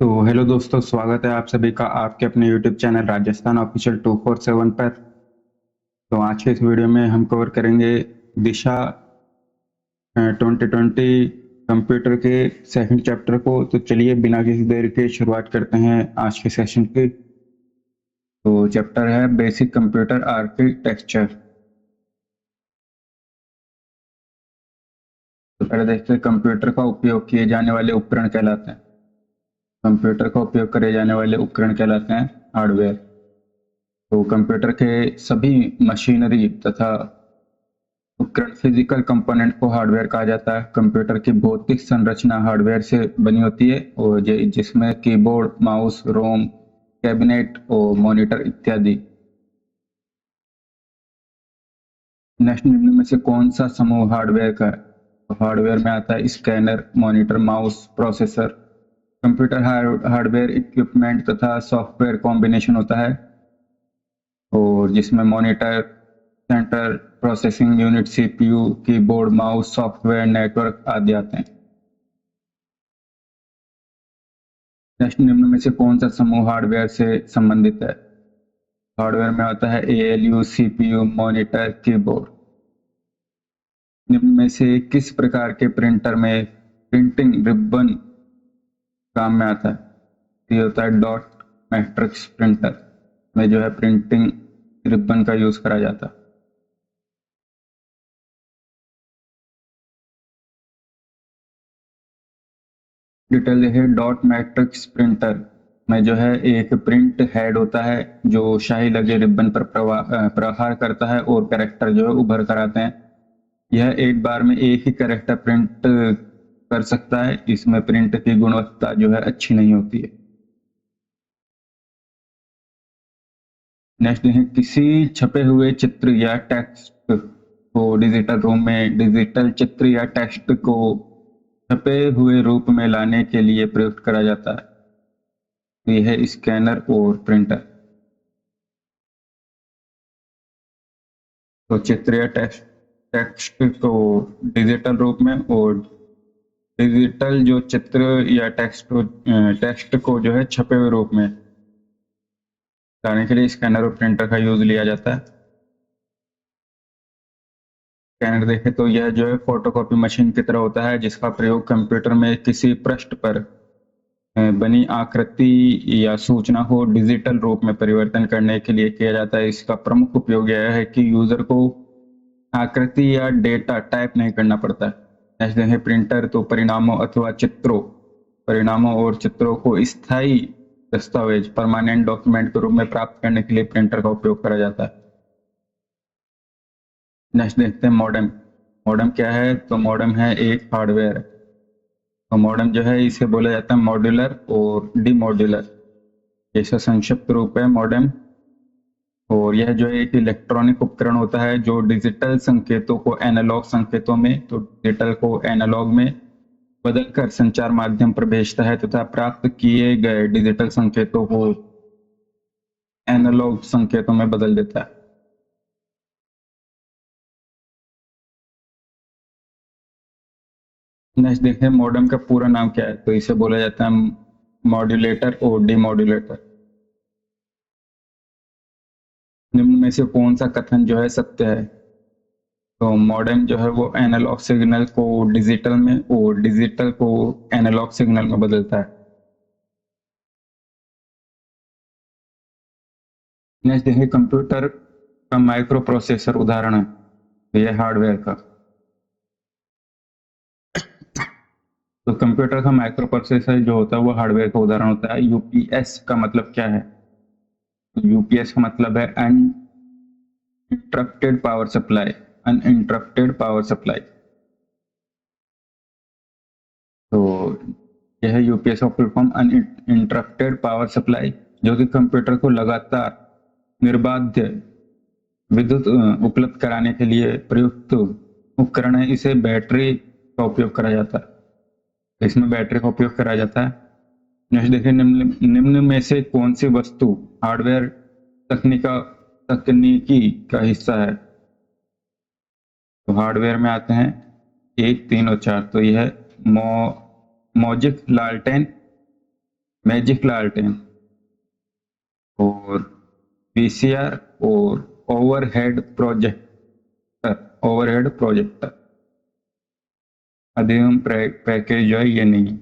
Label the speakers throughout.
Speaker 1: तो हेलो दोस्तों, स्वागत है आप सभी का आपके अपने यूट्यूब चैनल राजस्थान ऑफिशियल 247 पर। तो आज के इस वीडियो में हम कवर करेंगे दिशा 2020 कंप्यूटर के सेकंड चैप्टर को। तो चलिए बिना किसी देर के शुरुआत करते हैं आज के सेशन की। तो चैप्टर है बेसिक कंप्यूटर आर्किटेक्चर। तो पहले देखते हैं कंप्यूटर का उपयोग किए जाने वाले उपकरण कहलाते हैं। कंप्यूटर का उपयोग करे जाने वाले उपकरण कहलाते हैं हार्डवेयर। तो कंप्यूटर के सभी मशीनरी तथा उपकरण फिजिकल कंपोनेंट को हार्डवेयर कहा जाता है। कंप्यूटर की भौतिक संरचना हार्डवेयर से बनी होती है और जिसमें कीबोर्ड, माउस, रोम, कैबिनेट और मॉनिटर इत्यादि। नेक्स्ट, निम्न में से कौन सा समूह हार्डवेयर का है? तो हार्डवेयर में आता है scanner, monitor, mouse, processor. Computer hardware equipment तथा सॉफ्टवेयर कॉम्बिनेशन होता है और जिसमें monitor, central processing unit, CPU, keyboard, mouse, software, network आदि आते हैं। नेक्स्ट, निम्न में से कौन सा समूह हार्डवेयर से संबंधित है? हार्डवेयर में आता है एएलयू, सीपीयू, मॉनिटर, कीबोर्ड। निम्न में से किस प्रकार के प्रिंटर में प्रिंटिंग रिबन काम में आता है? ये होता है डॉट मैट्रिक्स प्रिंटर में जो है प्रिंटिंग रिबन का यूज करा जाता है। डिटेल देखिए, डॉट मैट्रिक्स प्रिंटर में जो है एक प्रिंट हेड होता है जो शाही लगे रिबन पर प्रहार करता है और कैरेक्टर जो है उभर कर आते हैं। यह एक बार में एक ही कैरेक्टर प्रिंट कर सकता है। इसमें प्रिंट की गुणवत्ता जो है अच्छी नहीं होती है। नेक्स्ट है, किसी छपे हुए चित्र या टेक्स्ट को डिजिटल रूप में डिजिटल चित्र या टेक्स्ट को छपे हुए रूप में लाने के लिए प्रयुक्त करा जाता है। तो यह है स्कैनर और प्रिंटर। तो चित्र या टेक्स्ट टेक्स्ट को डिजिटल रूप में और डिजिटल जो चित्र या टेक्स्ट को जो है छपे हुए रूप में लाने के लिए स्कैनर और प्रिंटर का यूज लिया जाता है। स्कैनर देखें तो यह जो है फोटोकॉपी मशीन की तरह होता है जिसका प्रयोग कंप्यूटर में किसी पृष्ठ पर बनी आकृति या सूचना को डिजिटल रूप में परिवर्तन करने के लिए किया जाता है। इसका प्रमुख उपयोग यह है कि यूजर को आकृति या डेटा टाइप नहीं करना पड़ता है। नेक्स्ट देखें प्रिंटर, तो परिणामों और चित्रों को स्थायी दस्तावेज परमानेंट डॉक्यूमेंट के रूप में प्राप्त करने के लिए प्रिंटर का उपयोग करा जाता है। नेक्स्ट देखते हैं मॉडेम। मॉडेम क्या है? तो मॉडेम है एक हार्डवेयर। तो मॉडेम जो है इसे बोला जाता है मॉड्यूलर और डीमॉड्यूलर, इसका संक्षिप्त रूप है मॉडेम। और यह जो है एक इलेक्ट्रॉनिक उपकरण होता है जो डिजिटल संकेतों को एनालॉग संकेतों में, तो डिजिटल को एनालॉग में बदलकर संचार माध्यम पर भेजता है तथा प्राप्त किए गए डिजिटल संकेतों को एनालॉग संकेतों में बदल देता है। नेक्स्ट देखें मॉडेम का पूरा नाम क्या है? तो इसे बोला जाता है मॉड्यूलेटर और डीमॉड्यूलेटर। निम्न में से कौन सा कथन जो है सत्य है? तो मॉडेम जो है वो एनालॉग सिग्नल को डिजिटल में और डिजिटल को एनालॉग सिग्नल में बदलता है। नेक्स्ट देखिए कंप्यूटर का माइक्रो प्रोसेसर उदाहरण है। तो यह हार्डवेयर का। तो कंप्यूटर का माइक्रो प्रोसेसर जो होता है वो हार्डवेयर का उदाहरण होता है। यूपीएस का मतलब क्या है? यूपीएस का मतलब है uninterrupted power supply. Uninterrupted power supply. तो यह है यूपीएस का full form, uninterrupted power supply, जो कि कंप्यूटर को लगातार निर्बाध विद्युत उपलब्ध कराने के लिए प्रयुक्त उपकरण है। इसे बैटरी का उपयोग करा जाता है। इसमें बैटरी का उपयोग करा जाता है। नेक्स्ट देखिए, निम्न में से कौन सी वस्तु हार्डवेयर तकनीका तकनीकी का हिस्सा है? तो हार्डवेयर में आते हैं 1, 3 और 4। तो यह है मॉजिक लालटेन, मैजिक लालटेन और वीसीआर और ओवरहेड प्रोजेक्टर अधिकतम पैकेज जो है ये नहीं है।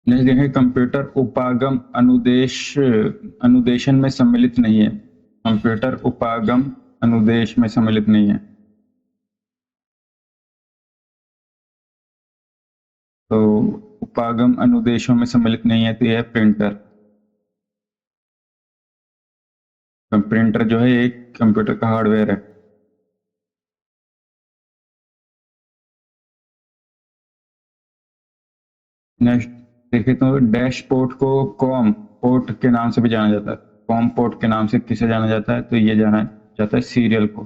Speaker 1: नेक्स्ट देखें, कंप्यूटर उपागम अनुदेशन में सम्मिलित नहीं है। कंप्यूटर उपागम अनुदेश में सम्मिलित नहीं है। तो उपागम अनुदेशों में सम्मिलित नहीं है तो यह है प्रिंटर। प्रिंटर जो है एक कंप्यूटर का हार्डवेयर है। नेक्स्ट देखें तो डैशपोर्ट को कॉम पोर्ट के नाम से भी जाना जाता है। कॉम पोर्ट के नाम से किसे जाना जाता है? तो ये जाना जाता है सीरियल को।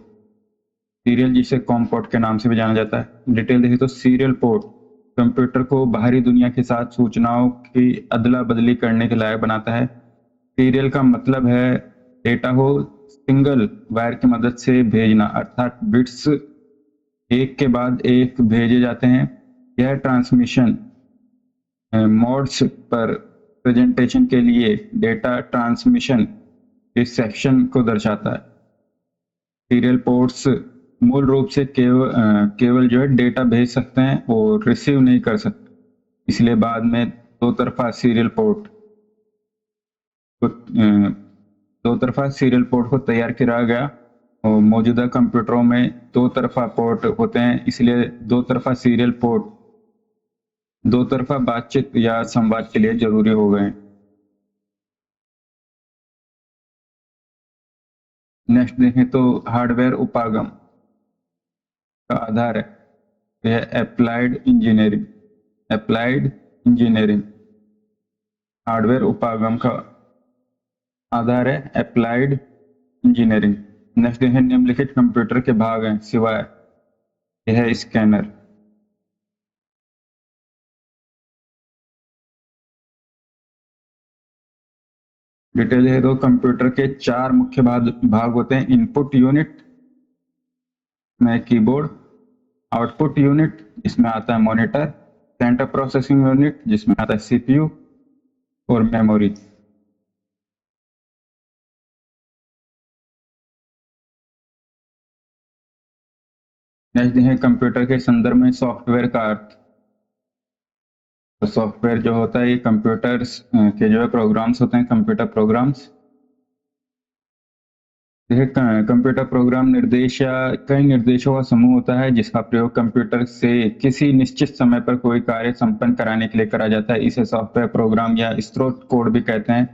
Speaker 1: सीरियल जिसे कॉम पोर्ट के नाम से भी जाना जाता है। डिटेल देखें तो सीरियल पोर्ट कंप्यूटर को बाहरी दुनिया के साथ सूचनाओं की अदला बदली करने के लायक बनाता है। सीरियल का मतलब है डेटा को सिंगल वायर की मदद से भेजना, अर्थात बिट्स एक के बाद एक भेजे जाते हैं। यह ट्रांसमिशन मोड्स पर प्रेजेंटेशन के लिए डेटा ट्रांसमिशन के सेक्शन को दर्शाता है। सीरियल पोर्ट्स मूल रूप से केवल जो है डेटा भेज सकते हैं और रिसीव नहीं कर सकते, इसलिए बाद में दो तरफा सीरियल पोर्ट को तैयार किया गया और मौजूदा कंप्यूटरों में दो तरफा पोर्ट होते हैं, इसलिए दो तरफा सीरियल पोर्ट दो तरफा बातचीत या संवाद के लिए जरूरी हो गए। नेक्स्ट देखें तो हार्डवेयर उपागम का आधार है, यह अप्लाइड इंजीनियरिंग हार्डवेयर उपागम का आधार है अप्लाइड इंजीनियरिंग। नेक्स्ट देखें निम्नलिखित कंप्यूटर के भाग हैं सिवाय, यह है स्कैनर। डिटेल है तो कंप्यूटर के चार मुख्य भाग होते हैं। इनपुट यूनिट में कीबोर्ड, आउटपुट यूनिट जिसमें आता है मॉनिटर, सेंटर प्रोसेसिंग यूनिट जिसमें आता है सीपीयू और मेमोरी। नेक्स्ट है कंप्यूटर के संदर्भ में सॉफ्टवेयर का अर्थ। तो सॉफ्टवेयर जो होता है ये कंप्यूटर के जो है प्रोग्राम्स होते हैं, कंप्यूटर प्रोग्राम्स। कंप्यूटर प्रोग्राम निर्देश या कई निर्देशों का समूह होता है जिसका प्रयोग कंप्यूटर से किसी निश्चित समय पर कोई कार्य संपन्न कराने के लिए करा जाता है। इसे सॉफ्टवेयर प्रोग्राम या स्रोत कोड भी कहते हैं।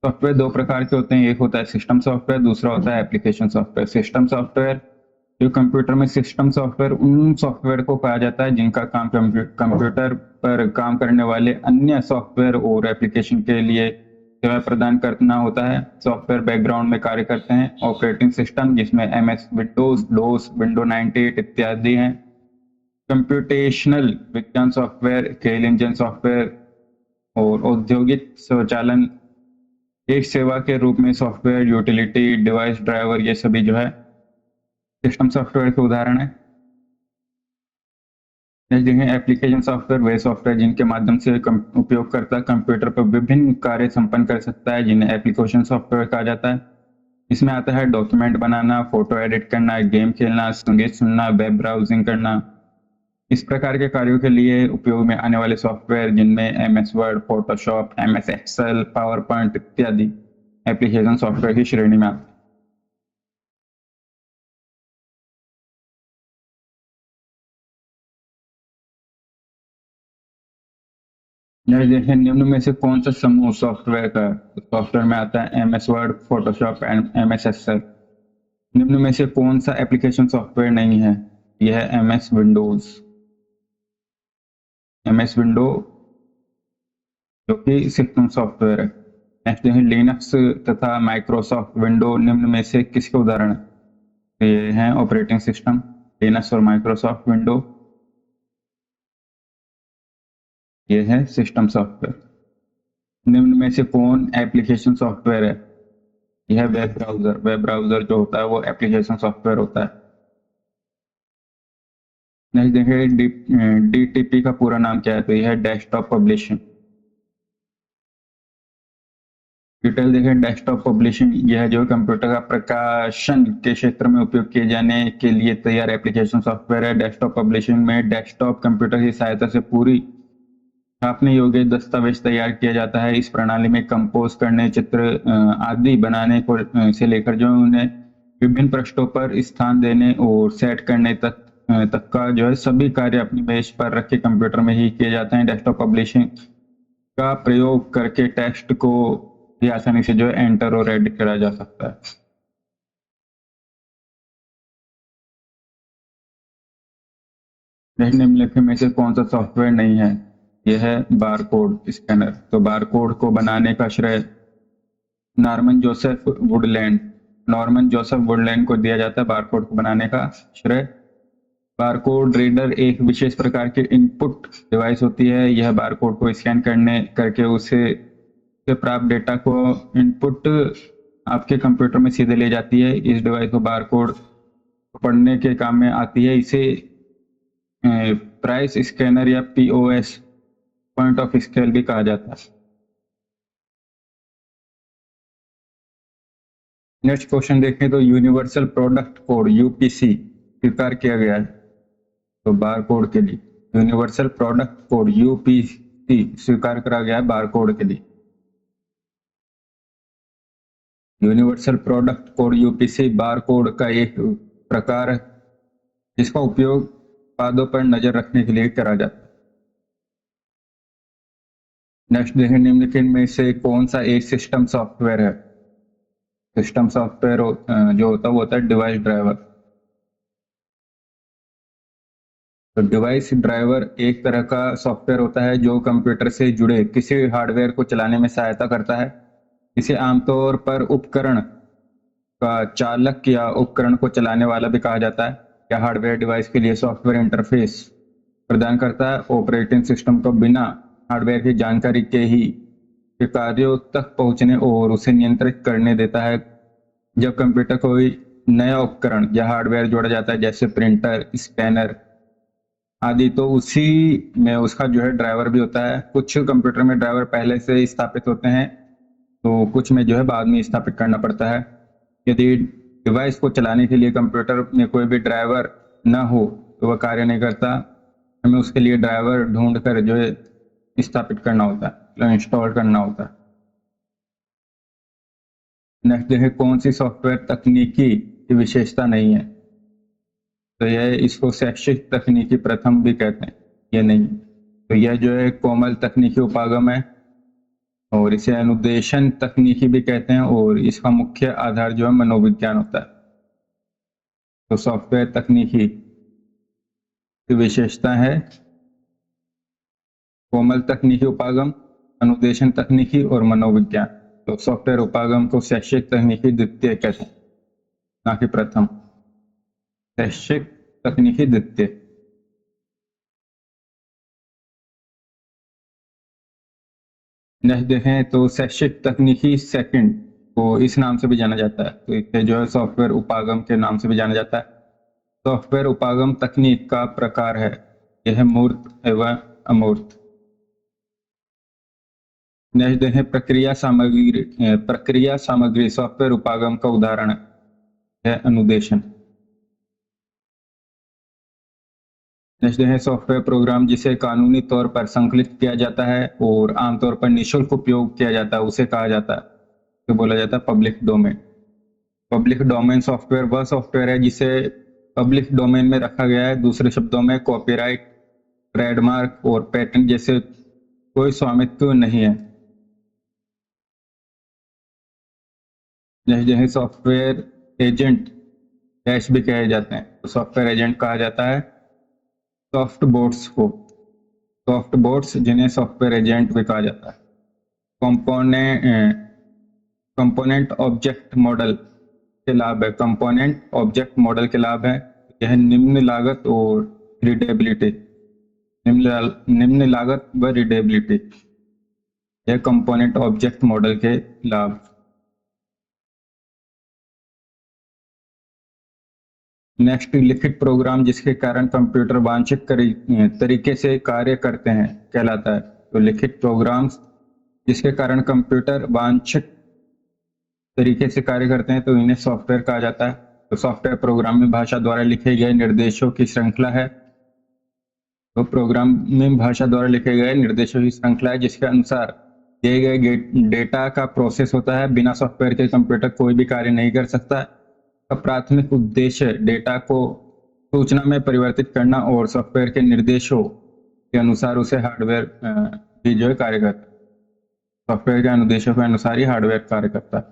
Speaker 1: सॉफ्टवेयर दो प्रकार के होते हैं, एक होता है सिस्टम सॉफ्टवेयर, दूसरा होता है एप्लीकेशन सॉफ्टवेयर। सिस्टम सॉफ्टवेयर जो कंप्यूटर में सिस्टम सॉफ्टवेयर उन सॉफ्टवेयर को कहा जाता है जिनका काम कंप्यूटर पर काम करने वाले अन्य सॉफ्टवेयर और एप्लीकेशन के लिए सेवा प्रदान करना होता है। सॉफ्टवेयर बैकग्राउंड में कार्य करते हैं। ऑपरेटिंग सिस्टम जिसमें एमएस विंडोज, डोस, विंडो 98 इत्यादि हैं। कंप्यूटेशनल विज्ञान सॉफ्टवेयर, खेल इंजन सॉफ्टवेयर और औद्योगिक स्वचालन एक सेवा के रूप में सॉफ्टवेयर, यूटिलिटी, डिवाइस ड्राइवर ये सभी जो है सिस्टम सॉफ्टवेयर के उदाहरण है। नेक्स्ट देखें एप्लीकेशन सॉफ्टवेयर, वे सॉफ्टवेयर जिनके माध्यम से उपयोगकर्ता कंप्यूटर पर विभिन्न कार्य संपन्न कर सकता है, जिन्हें एप्लीकेशन सॉफ्टवेयर कहा जाता है। इसमें आता है डॉक्यूमेंट बनाना, फोटो एडिट करना, गेम खेलना, संगीत सुनना, वेब ब्राउजिंग करना। इस प्रकार के कार्यों के लिए उपयोग में आने वाले सॉफ्टवेयर जिनमें MS Word, Photoshop, MS Excel, PowerPoint इत्यादि एप्लीकेशन सॉफ्टवेयर की श्रेणी में आते हैं। नेक्स्ट देखें निम्न में से कौन सा समूह सॉफ्टवेयर का सॉफ्टवेयर में आता है MS Word, Photoshop and MS Excel. निम्न में से कौन सा एप्लीकेशन सॉफ्टवेयर नहीं है? यह है एमएस विंडोज। एमएस विंडो जो कि सिस्टम सॉफ्टवेयर है। नेक्स्ट है लिनक्स तथा माइक्रोसॉफ्ट विंडो निम्न में से किसके उदाहरण है? ये हैं ऑपरेटिंग सिस्टम, लिनक्स और माइक्रोसॉफ्ट विंडो ये है सिस्टम सॉफ्टवेयर। निम्न में से कौन एप्लीकेशन सॉफ्टवेयर है? यह वेब ब्राउजर। वेब ब्राउजर जो होता है वो एप्लीकेशन सॉफ्टवेयर होता है। नेक्स्ट देखिए DTP का पूरा नाम क्या है, तो यह है डेस्कटॉप पब्लिशिंग। डिटेल देखें, डेस्कटॉप पब्लिशिंग यह जो कंप्यूटर का प्रकाशन के क्षेत्र में उपयोग किए जाने के लिए तैयार एप्लीकेशन सॉफ्टवेयर है। डेस्कटॉप पब्लिशिंग में डेस्कटॉप कंप्यूटर की सहायता से पूरी छापने योग्य दस्तावेज तैयार किया जाता है। इस प्रणाली में कंपोज करने, चित्र आदि बनाने को से लेकर जो उन्हें विभिन्न पृष्ठों पर स्थान देने और सेट करने तक का जो है सभी कार्य अपनी मेज पर रखे कंप्यूटर में ही किए जाते हैं। डेस्कटॉप पब्लिशिंग का प्रयोग करके टेक्स्ट को भी आसानी से जो है एंटर और एडिट करा जा सकता है। निम्नलिखित में से कौन सा सॉफ्टवेयर नहीं है, यह है बारकोड स्कैनर। तो बारकोड को बनाने का श्रेय नॉर्मन जोसेफ वुडलैंड को दिया जाता है। बारकोड को बनाने का श्रेय। बारकोड रीडर एक विशेष प्रकार की इनपुट डिवाइस होती है। यह बारकोड को स्कैन करके उसे प्राप्त डेटा को इनपुट आपके कंप्यूटर में सीधे ले जाती है। इस डिवाइस को बारकोड पढ़ने के काम में आती है। इसे प्राइस स्कैनर या POS पॉइंट ऑफ स्केल भी कहा जाता है। नेक्स्ट क्वेश्चन देखें तो यूनिवर्सल प्रोडक्ट कोड UPC स्वीकार किया गया है। तो बार कोड के लिए यूनिवर्सल प्रोडक्ट कोड UPC स्वीकार करा गया है बार कोड के लिए। Universal product code UPC bar code का एक प्रकार है जिसका उपयोग उत्पादों पर नजर रखने के लिए करा जाता है। नेक्स्ट देखें, निम्नलिखित में से कौन सा एक सिस्टम सॉफ्टवेयर है। सिस्टम सॉफ्टवेयर जो होता है डिवाइस ड्राइवर। तो डिवाइस ड्राइवर एक तरह का सॉफ्टवेयर होता है जो कंप्यूटर से जुड़े किसी हार्डवेयर को चलाने में सहायता करता है। इसे आमतौर पर उपकरण का चालक या उपकरण को चलाने वाला भी कहा जाता है, या हार्डवेयर डिवाइस के लिए सॉफ्टवेयर इंटरफेस प्रदान करता है। ऑपरेटिंग सिस्टम को बिना हार्डवेयर की जानकारी के कार्यों तक पहुंचने और उसे नियंत्रित करने देता है। जब कंप्यूटर कोई नया उपकरण या हार्डवेयर जोड़ा जाता है जैसे प्रिंटर, स्कैनर आदि, तो उसी में उसका जो है ड्राइवर भी होता है। कुछ कंप्यूटर में ड्राइवर पहले से स्थापित होते हैं, तो कुछ में जो है बाद में स्थापित करना पड़ता है। यदि डिवाइस को चलाने के लिए कंप्यूटर में कोई भी ड्राइवर न हो तो वह कार्य नहीं करता। हमें उसके लिए ड्राइवर ढूंढ कर जो है स्थापित करना होता है, इंस्टॉल करना होता है। नेक्स्ट देखें, कौन सी सॉफ्टवेयर तकनीकी की विशेषता नहीं है। तो यह इसको शैक्षिक तकनीकी प्रथम भी कहते हैं, ये नहीं। तो यह जो है कोमल तकनीकी उपागम है और इसे अनुदेशन तकनीकी भी कहते हैं और इसका मुख्य आधार जो है मनोविज्ञान होता है। तो सॉफ्टवेयर तकनीकी की विशेषता है कोमल तकनीकी उपागम, अनुदेशन तकनीकी और मनोविज्ञान। तो सॉफ्टवेयर उपागम को शैक्षिक तकनीकी द्वितीय कहते हैं, ना कि प्रथम। शैक्षिक तकनीकी द्वितीय। नेक्स्ट देखें तो शैक्षिक तकनीकी सेकंड को इस नाम से भी जाना जाता है। तो इसे जो है सॉफ्टवेयर उपागम के नाम से भी जाना जाता है। सॉफ्टवेयर उपागम तकनीक का प्रकार है, यह मूर्त एवं अमूर्त। नेक्स्ट देखें, प्रक्रिया सामग्री सॉफ्टवेयर उपागम का उदाहरण है अनुदेशन। नेक्स्ट देखें, सॉफ्टवेयर प्रोग्राम जिसे कानूनी तौर पर संकलित किया जाता है और आमतौर पर निःशुल्क उपयोग किया जाता है उसे कहा जाता है, तो बोला जाता है public domain. Public domain software वह सॉफ्टवेयर है जिसे पब्लिक डोमेन में रखा गया है। दूसरे शब्दों में कॉपीराइट, ट्रेडमार्क और पेटेंट जैसे कोई स्वामित्व नहीं है। जैसे सॉफ्टवेयर एजेंट डैश भी कहे जाते हैं, तो सॉफ्टवेयर एजेंट कहा जाता है सॉफ्ट बोट्स को। सॉफ्ट बोट्स जिन्हें सॉफ्टवेयर एजेंट भी कहा जाता है। कंपोनेंट ऑब्जेक्ट मॉडल के लाभ है। कंपोनेंट ऑब्जेक्ट मॉडल के लाभ है, यह निम्न लागत और रीडेबिलिटी, निम्न लागत व रीडेबिलिटी, यह कंपोनेंट ऑब्जेक्ट मॉडल के लाभ। नेक्स्ट, लिखित प्रोग्राम जिसके कारण कंप्यूटर वांछित तरीके से कार्य करते हैं कहलाता है। तो लिखित प्रोग्राम्स जिसके कारण कंप्यूटर वांछित तरीके से कार्य करते हैं तो इन्हें सॉफ्टवेयर कहा जाता है। तो सॉफ्टवेयर प्रोग्रामिंग भाषा द्वारा लिखे गए निर्देशों की श्रृंखला है। तो प्रोग्रामिंग भाषा द्वारा लिखे गए निर्देशों की श्रृंखला है जिसके अनुसार दिए गए डेटा का प्रोसेस होता है। बिना सॉफ्टवेयर के कंप्यूटर कोई भी कार्य नहीं कर सकता। का प्राथमिक उद्देश्य डेटा को सूचना में परिवर्तित करना और सॉफ्टवेयर के निर्देशों के अनुसार उसे हार्डवेयर भी जो है कार्य करता है। सॉफ्टवेयर के अनुदेशों के अनुसार ही हार्डवेयर कार्य करता है।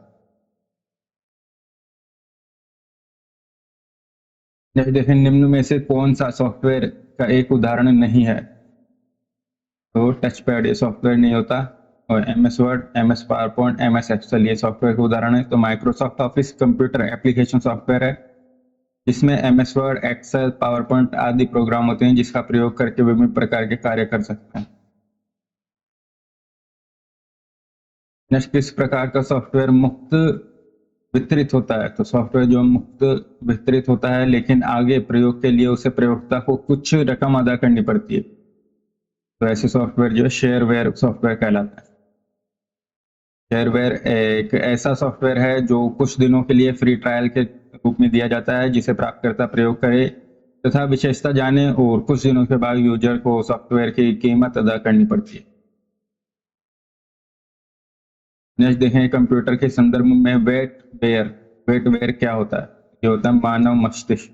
Speaker 1: जैसे देखें, निम्न में से कौन सा सॉफ्टवेयर का एक उदाहरण नहीं है? तो टच पैड ये सॉफ्टवेयर नहीं होता, और MS Word, MS PowerPoint, MS Excel ये सॉफ्टवेयर के उदाहरण है। तो Microsoft Office computer application software है जिसमें MS Word, Excel, PowerPoint आदि प्रोग्राम होते हैं जिसका प्रयोग करके विभिन्न प्रकार के कार्य कर सकते हैं। नेक्स्ट, किस प्रकार का सॉफ्टवेयर मुफ्त वितरित होता है? तो सॉफ्टवेयर जो मुफ्त वितरित होता है लेकिन आगे प्रयोग के लिए उसे प्रयोक्ता को कुछ रकम अदा करनी पड़ती है, तो ऐसे सॉफ्टवेयर जो है शेयरवेयर सॉफ्टवेयर कहलाता है। शेयरवेयर एक ऐसा सॉफ्टवेयर है जो कुछ दिनों के लिए फ्री ट्रायल के रूप में दिया जाता है जिसे प्राप्तकर्ता प्रयोग करे तथा विशेषता जाने और कुछ दिनों के बाद यूजर को सॉफ्टवेयर की कीमत अदा करनी पड़ती है। नेक्स्ट देखें, कंप्यूटर के संदर्भ में वेटवेयर क्या होता है? ये होता है मानव मस्तिष्क।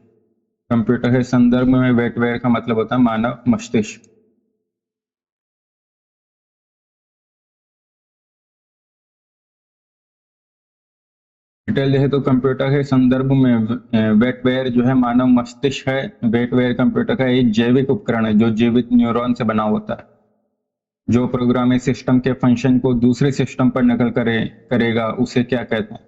Speaker 1: कंप्यूटर के संदर्भ में वेटवेयर का मतलब होता है मानव मस्तिष्क। डिटेल देखें तो कंप्यूटर के संदर्भ में वेटवेयर जो है मानव मस्तिष्क है। वेटवेयर कंप्यूटर का एक जैविक उपकरण है जो जीवित न्यूरॉन से बना होता है। जो प्रोग्राम इस सिस्टम के फंक्शन को दूसरे सिस्टम पर नकल करेगा उसे क्या कहते हैं?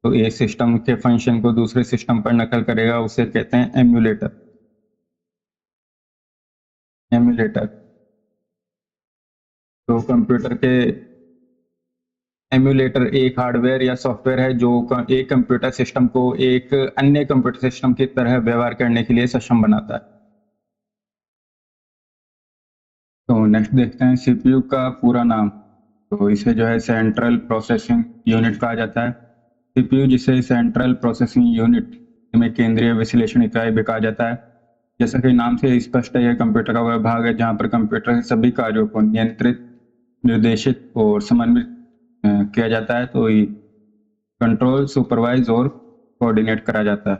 Speaker 1: तो एक सिस्टम के फंक्शन को दूसरे सिस्टम पर नकल करेगा उसे कहते हैं एम्यूलेटर। एम्यूलेटर। तो कंप्यूटर के एम्यूलेटर एक हार्डवेयर या सॉफ्टवेयर है जो एक कंप्यूटर सिस्टम को एक अन्य कंप्यूटर सिस्टम की तरह व्यवहार करने के लिए सक्षम बनाता है। तो नेक्स्ट देखते हैं सीपीयू का पूरा नाम। तो इसे जो है सेंट्रल प्रोसेसिंग यूनिट कहा जाता है। सीपीयू जिसे सेंट्रल प्रोसेसिंग यूनिट में केंद्रीय विश्लेषण इकाई भी कहा जाता है। जैसा कि नाम से स्पष्ट है, यह कंप्यूटर का वह भाग है जहां पर कंप्यूटर के सभी कार्यों को नियंत्रित, निर्देशित और समन्वित किया जाता है। तो कंट्रोल, सुपरवाइज और कोऑर्डिनेट करा जाता है।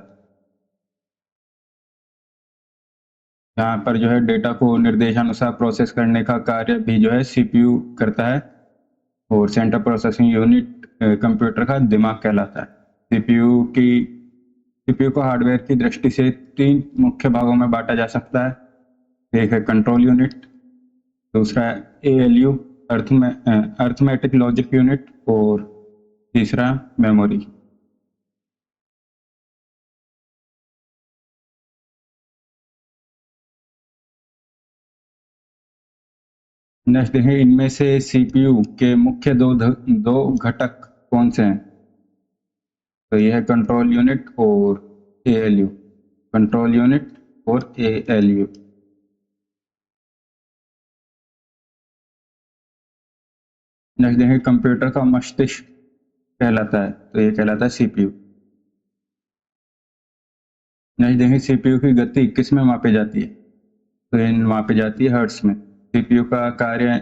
Speaker 1: यहाँ पर जो है डेटा को निर्देशानुसार प्रोसेस करने का कार्य भी जो है सीपीयू करता है। और सेंट्रल प्रोसेसिंग यूनिट कंप्यूटर का दिमाग कहलाता है। सीपीयू को हार्डवेयर की दृष्टि से तीन मुख्य भागों में बांटा जा सकता है। एक है कंट्रोल यूनिट, दूसरा है एएलयू अर्थमेटिक लॉजिक यूनिट, और तीसरा मेमोरी। नेक्स्ट देखें, इनमें से सीपीयू के मुख्य दो घटक कौन से हैं? तो यह है कंट्रोल यूनिट और एएलयू। कंट्रोल यूनिट और एएलयू। नेक्स्ट देखें, कंप्यूटर का मस्तिष्क कहलाता है, तो ये कहलाता है सीपीयू। नेक्स्ट देखें, सीपीयू की गति किस में मापी जाती है? तो ये मापी जाती है हर्ट्ज में। सीपीयू का कार्य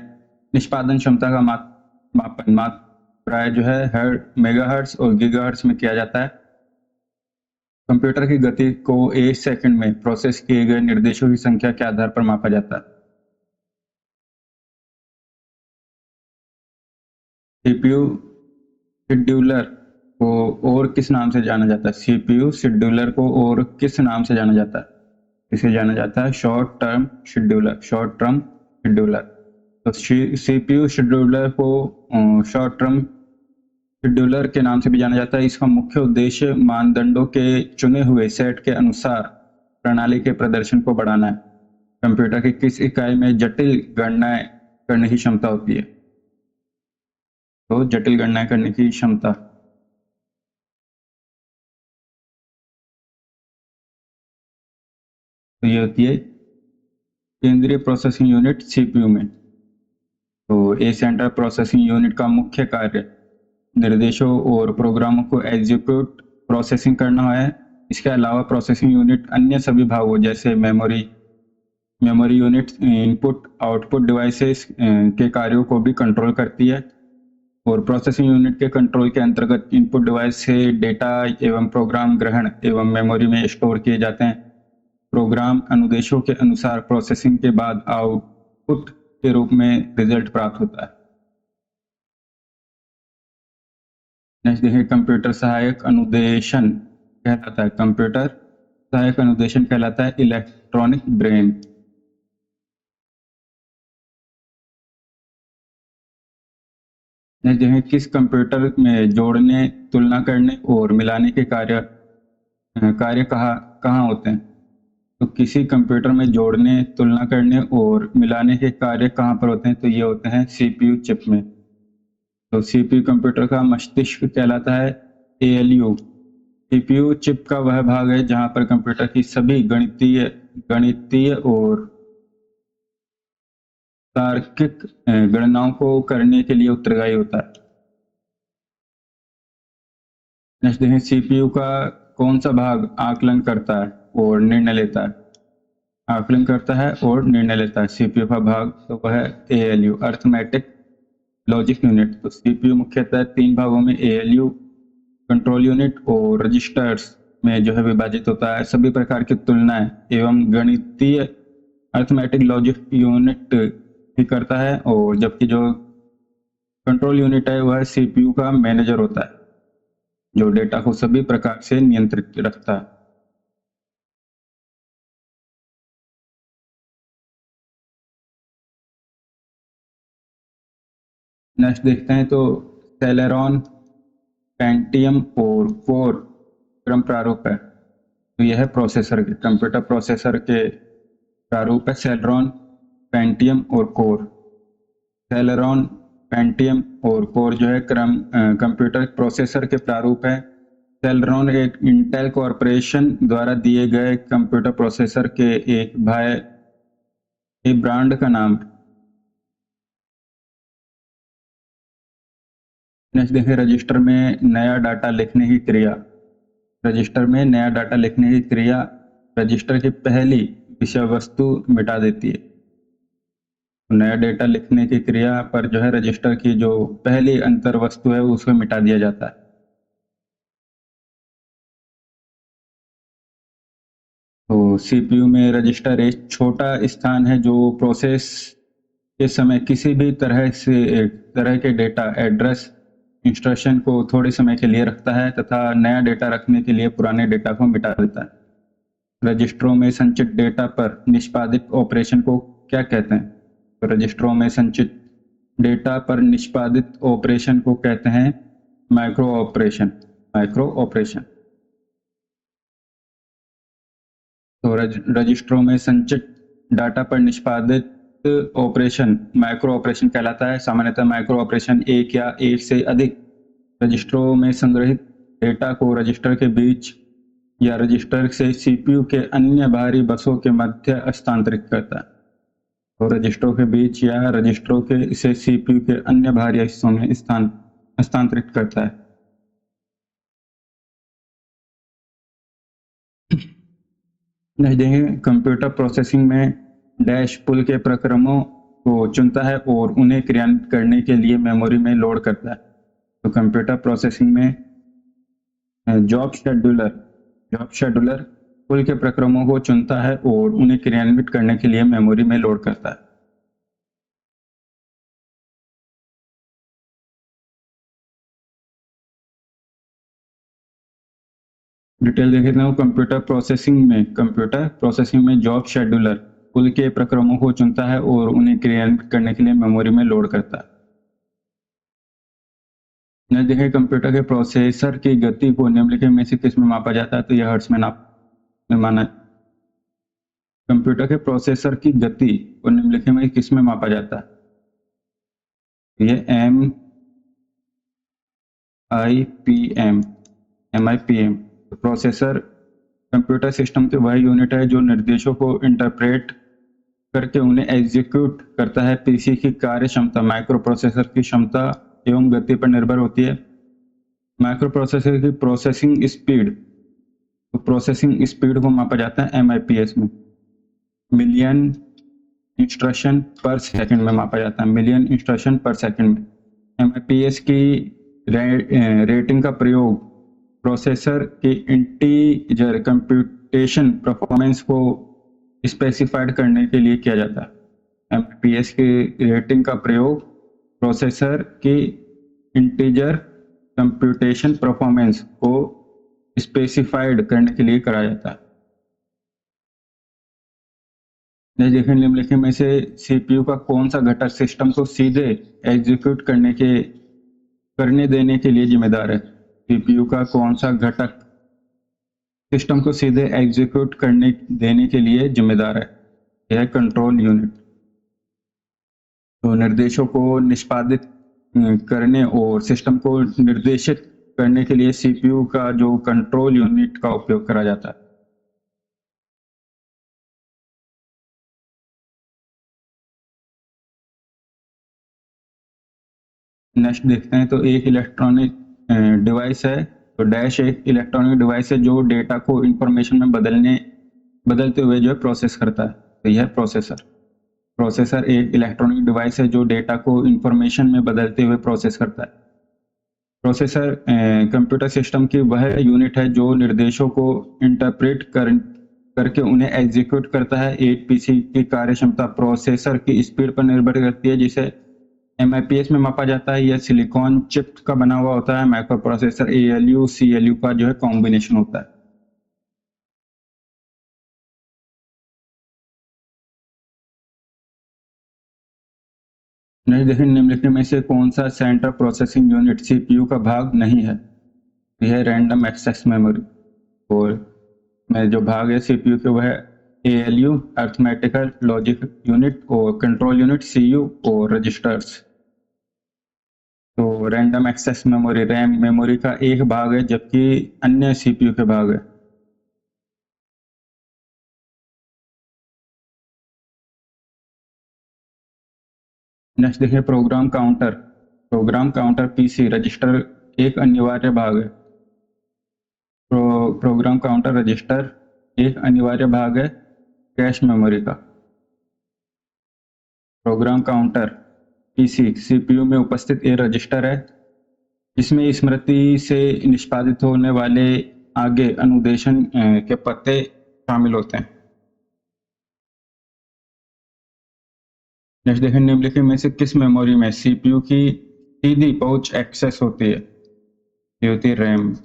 Speaker 1: निष्पादन क्षमता का मापन प्राय जो है मेगाहर्ट्ज और गीगाहर्ट्ज में किया जाता है। कंप्यूटर की गति को एक सेकंड में प्रोसेस किए गए निर्देशों की संख्या के आधार पर मापा जाता है। सीपीयू शेड्यूलर को और किस नाम से जाना जाता है? सीपीयू शेड्यूलर को और किस नाम से जाना जाता है? इसे जाना जाता है short term scheduler. Short term scheduler. तो सीपीयू शेड्यूलर को शॉर्ट टर्म शेड्यूलर के नाम से भी जाना जाता है। इसका मुख्य उद्देश्य मानदंडों के चुने हुए सेट के अनुसार प्रणाली के प्रदर्शन को बढ़ाना है। कंप्यूटर की किस इकाई में जटिल गणनाएं करने की क्षमता होती है? तो जटिल गणनाएं करने की क्षमता ये होती है केंद्रीय प्रोसेसिंग यूनिट सीपीयू में। तो ये सेंट्रल प्रोसेसिंग यूनिट का मुख्य कार्य निर्देशों और प्रोग्रामों को एग्जीक्यूट प्रोसेसिंग करना है। इसके अलावा प्रोसेसिंग यूनिट अन्य सभी भागों जैसे memory unit, input output devices के कार्यों को भी कंट्रोल करती है। और प्रोसेसिंग यूनिट के कंट्रोल के अंतर्गत इनपुट डिवाइस से डेटा एवं प्रोग्राम ग्रहण एवं मेमोरी में स्टोर किए जाते हैं। प्रोग्राम अनुदेशों के अनुसार प्रोसेसिंग के बाद आउटपुट के रूप में रिजल्ट प्राप्त होता है। नेक्स्ट देखिए कंप्यूटर सहायक अनुदेशन कहलाता है। कंप्यूटर सहायक अनुदेशन कहलाता है इलेक्ट्रॉनिक ब्रेन। नेक्स्ट देखिए किस कंप्यूटर में जोड़ने, तुलना करने और मिलाने के कार्य कहाँ होते हैं। तो किसी कंप्यूटर में जोड़ने, तुलना करने और मिलाने के कार्य कहाँ पर होते हैं, तो ये होते हैं सीपीयू चिप में। तो सीपीयू कंप्यूटर का मस्तिष्क कहलाता है एएलयू। सीपीयू चिप का वह भाग है जहां पर कंप्यूटर की सभी गणितीय और तार्किक गणनाओं को करने के लिए उत्तरदायी होता है। नेक्स्ट देखें सीपीयू का कौन सा भाग आकलन करता है और निर्णय लेता है। आकलन करता है और निर्णय लेता है सीपीयू का भाग, तो वह है एएलयू, अर्थमेटिक लॉजिक यूनिट। तो सीपीयू मुख्यतः 3 भागों में एएलयू, कंट्रोल यूनिट और रजिस्टर्स में जो है विभाजित होता है। सभी प्रकार की तुलनाएं एवं गणितीय अर्थमेटिक लॉजिक यूनिट ही करता है, और जबकि जो कंट्रोल यूनिट है वह सीपीयू का मैनेजर होता है जो डेटा को सभी प्रकार से नियंत्रित रखता है। नेक्स्ट देखते हैं तो सेलेरॉन, पेंटियम और कोर क्रम प्रारूप है। तो यह है प्रोसेसर के, कंप्यूटर प्रोसेसर के प्रारूप है सेलेरॉन, पेंटियम और कोर। सेलेरॉन, पेंटियम और कोर जो है कंप्यूटर प्रोसेसर के प्रारूप है। सेलेरॉन एक इंटेल कॉरपोरेशन द्वारा दिए गए कंप्यूटर प्रोसेसर के एक ब्रांड का नाम है। नेक्स्ट देखिए रजिस्टर में नया डाटा लिखने की क्रिया। रजिस्टर में नया डाटा लिखने की क्रिया रजिस्टर की पहली विषय वस्तु मिटा देती है। नया डेटा लिखने की क्रिया पर जो है रजिस्टर की जो पहली अंतर वस्तु है उसको मिटा दिया जाता है। तो सीपीयू में रजिस्टर एक छोटा स्थान है जो प्रोसेस के समय किसी भी तरह के डेटा, एड्रेस, इंस्ट्रक्शन को थोड़े समय के लिए रखता है तथा नया डेटा रखने के लिए पुराने डेटा को मिटा देता है। रजिस्टरों में संचित डेटा पर निष्पादित ऑपरेशन को क्या कहते हैं। तो रजिस्टरों में संचित डेटा पर निष्पादित ऑपरेशन को कहते हैं माइक्रो ऑपरेशन। तो रजिस्टरों में संचित डाटा पर निष्पादित ऑपरेशन माइक्रो ऑपरेशन कहलाता है। सामान्यतः माइक्रो ऑपरेशन एक या एक से अधिक रजिस्टरों में संग्रहित डेटा को रजिस्टर के बीच या रजिस्टर से सीपीयू के अन्य बाहरी बसों के मध्य हस्तांतरित करता है। तो रजिस्टरों के बीच या रजिस्टरों के से सीपीयू के अन्य बाहरी हिस्सों में हस्तांतरित करता है। नेक्स्ट देखेंगे कंप्यूटर प्रोसेसिंग में डैश पुल के प्रक्रमों को चुनता है और उन्हें क्रियान्वित करने के लिए मेमोरी में लोड करता है। तो कंप्यूटर प्रोसेसिंग में जॉब शेड्यूलर पुल के प्रक्रमों को चुनता है और उन्हें क्रियान्वित करने के लिए मेमोरी में लोड करता है। डिटेल देख लेते हैं। कंप्यूटर प्रोसेसिंग में जॉब शेड्यूलर पुल के प्रक्रमों को चुनता है और उन्हें क्रियान्वित करने के लिए मेमोरी में लोड करता है। नेक्स्ट देखें कंप्यूटर के प्रोसेसर की गति को निम्नलिखित में से किस में मापा जाता है। तो यह हर्ट्ज में माना। कंप्यूटर के प्रोसेसर की गति को निम्नलिखित में किस में मापा जाता है। यह MIPM प्रोसेसर कंप्यूटर सिस्टम की वह यूनिट है जो निर्देशों को इंटरप्रेट करके उन्हें एग्जीक्यूट करता है। पीसी की कार्य क्षमता माइक्रो प्रोसेसर की क्षमता एवं गति पर निर्भर होती है। माइक्रो प्रोसेसर की प्रोसेसिंग स्पीड, तो प्रोसेसिंग स्पीड को मापा जाता है एमआईपीएस में, मिलियन इंस्ट्रक्शन पर सेकंड में मापा जाता है, मिलियन इंस्ट्रक्शन पर सेकंड में। एमआईपीएस की रेटिंग का प्रयोग प्रोसेसर के इंटीजर कंप्यूटेशन परफॉर्मेंस को स्पेसिफाइड करने के लिए किया जाता है। एमआईपीएस की रेटिंग का प्रयोग प्रोसेसर की इंटीजर कंप्यूटेशन परफॉर्मेंस को स्पेसिफाइड करने के लिए करा जाता है। देखें निम्नलिखित में से सीपीयू का कौन सा घटक सिस्टम को सीधे एग्जीक्यूट करने देने के लिए जिम्मेदार है। सीपीयू का कौन सा घटक सिस्टम को सीधे एग्जीक्यूट करने देने के लिए जिम्मेदार है। यह कंट्रोल यूनिट। तो निर्देशों को निष्पादित करने और सिस्टम को निर्देशित करने के लिए सीपीयू का जो कंट्रोल यूनिट का उपयोग करा जाता है। नेक्स्ट देखते हैं, तो एक इलेक्ट्रॉनिक डिवाइस है, तो डैश एक इलेक्ट्रॉनिक डिवाइस है जो डेटा को इंफॉर्मेशन में बदलते हुए जो है प्रोसेस करता है। तो यह प्रोसेसर एक इलेक्ट्रॉनिक डिवाइस है जो डेटा को इंफॉर्मेशन में बदलते हुए प्रोसेस करता है। प्रोसेसर कंप्यूटर सिस्टम की वह यूनिट है जो निर्देशों को इंटरप्रेट करके उन्हें एग्जीक्यूट करता है। एक पीसी की कार्य क्षमता प्रोसेसर की स्पीड पर निर्भर करती है, जिसे एमआईपीएस में मापा जाता है। यह सिलिकॉन चिप का बना हुआ होता है। माइक्रो प्रोसेसर एएलयू सीएलयू का जो है कॉम्बिनेशन होता है। नहीं, देखिए निम्नलिखित में से कौन सा सेंट्रल प्रोसेसिंग यूनिट सीपीयू का भाग नहीं है। यह रैंडम एक्सेस मेमोरी, और में जो भाग है सीपीयू के वह एएलयू अर्थमेटिकल लॉजिक यूनिट और कंट्रोल यूनिट सीयू और रजिस्टर्स। तो random access memory RAM memory का एक भाग है, जबकि अन्य सीपीयू के भाग है। नेक्स्ट देखिए प्रोग्राम काउंटर पीसी रजिस्टर एक अनिवार्य भाग है। प्रोग्राम काउंटर रजिस्टर एक अनिवार्य भाग है कैश मेमोरी का। प्रोग्राम काउंटर पीसी सीपीयू में उपस्थित एक रजिस्टर है जिसमें स्मृति से निष्पादित होने वाले आगे अनुदेशन के पते शामिल होते हैं। नेक्स्ट देखें निम्नलिखित में से किस मेमोरी में सीपीयू की सीधी पहुंच एक्सेस होती है। ये होती है रैम।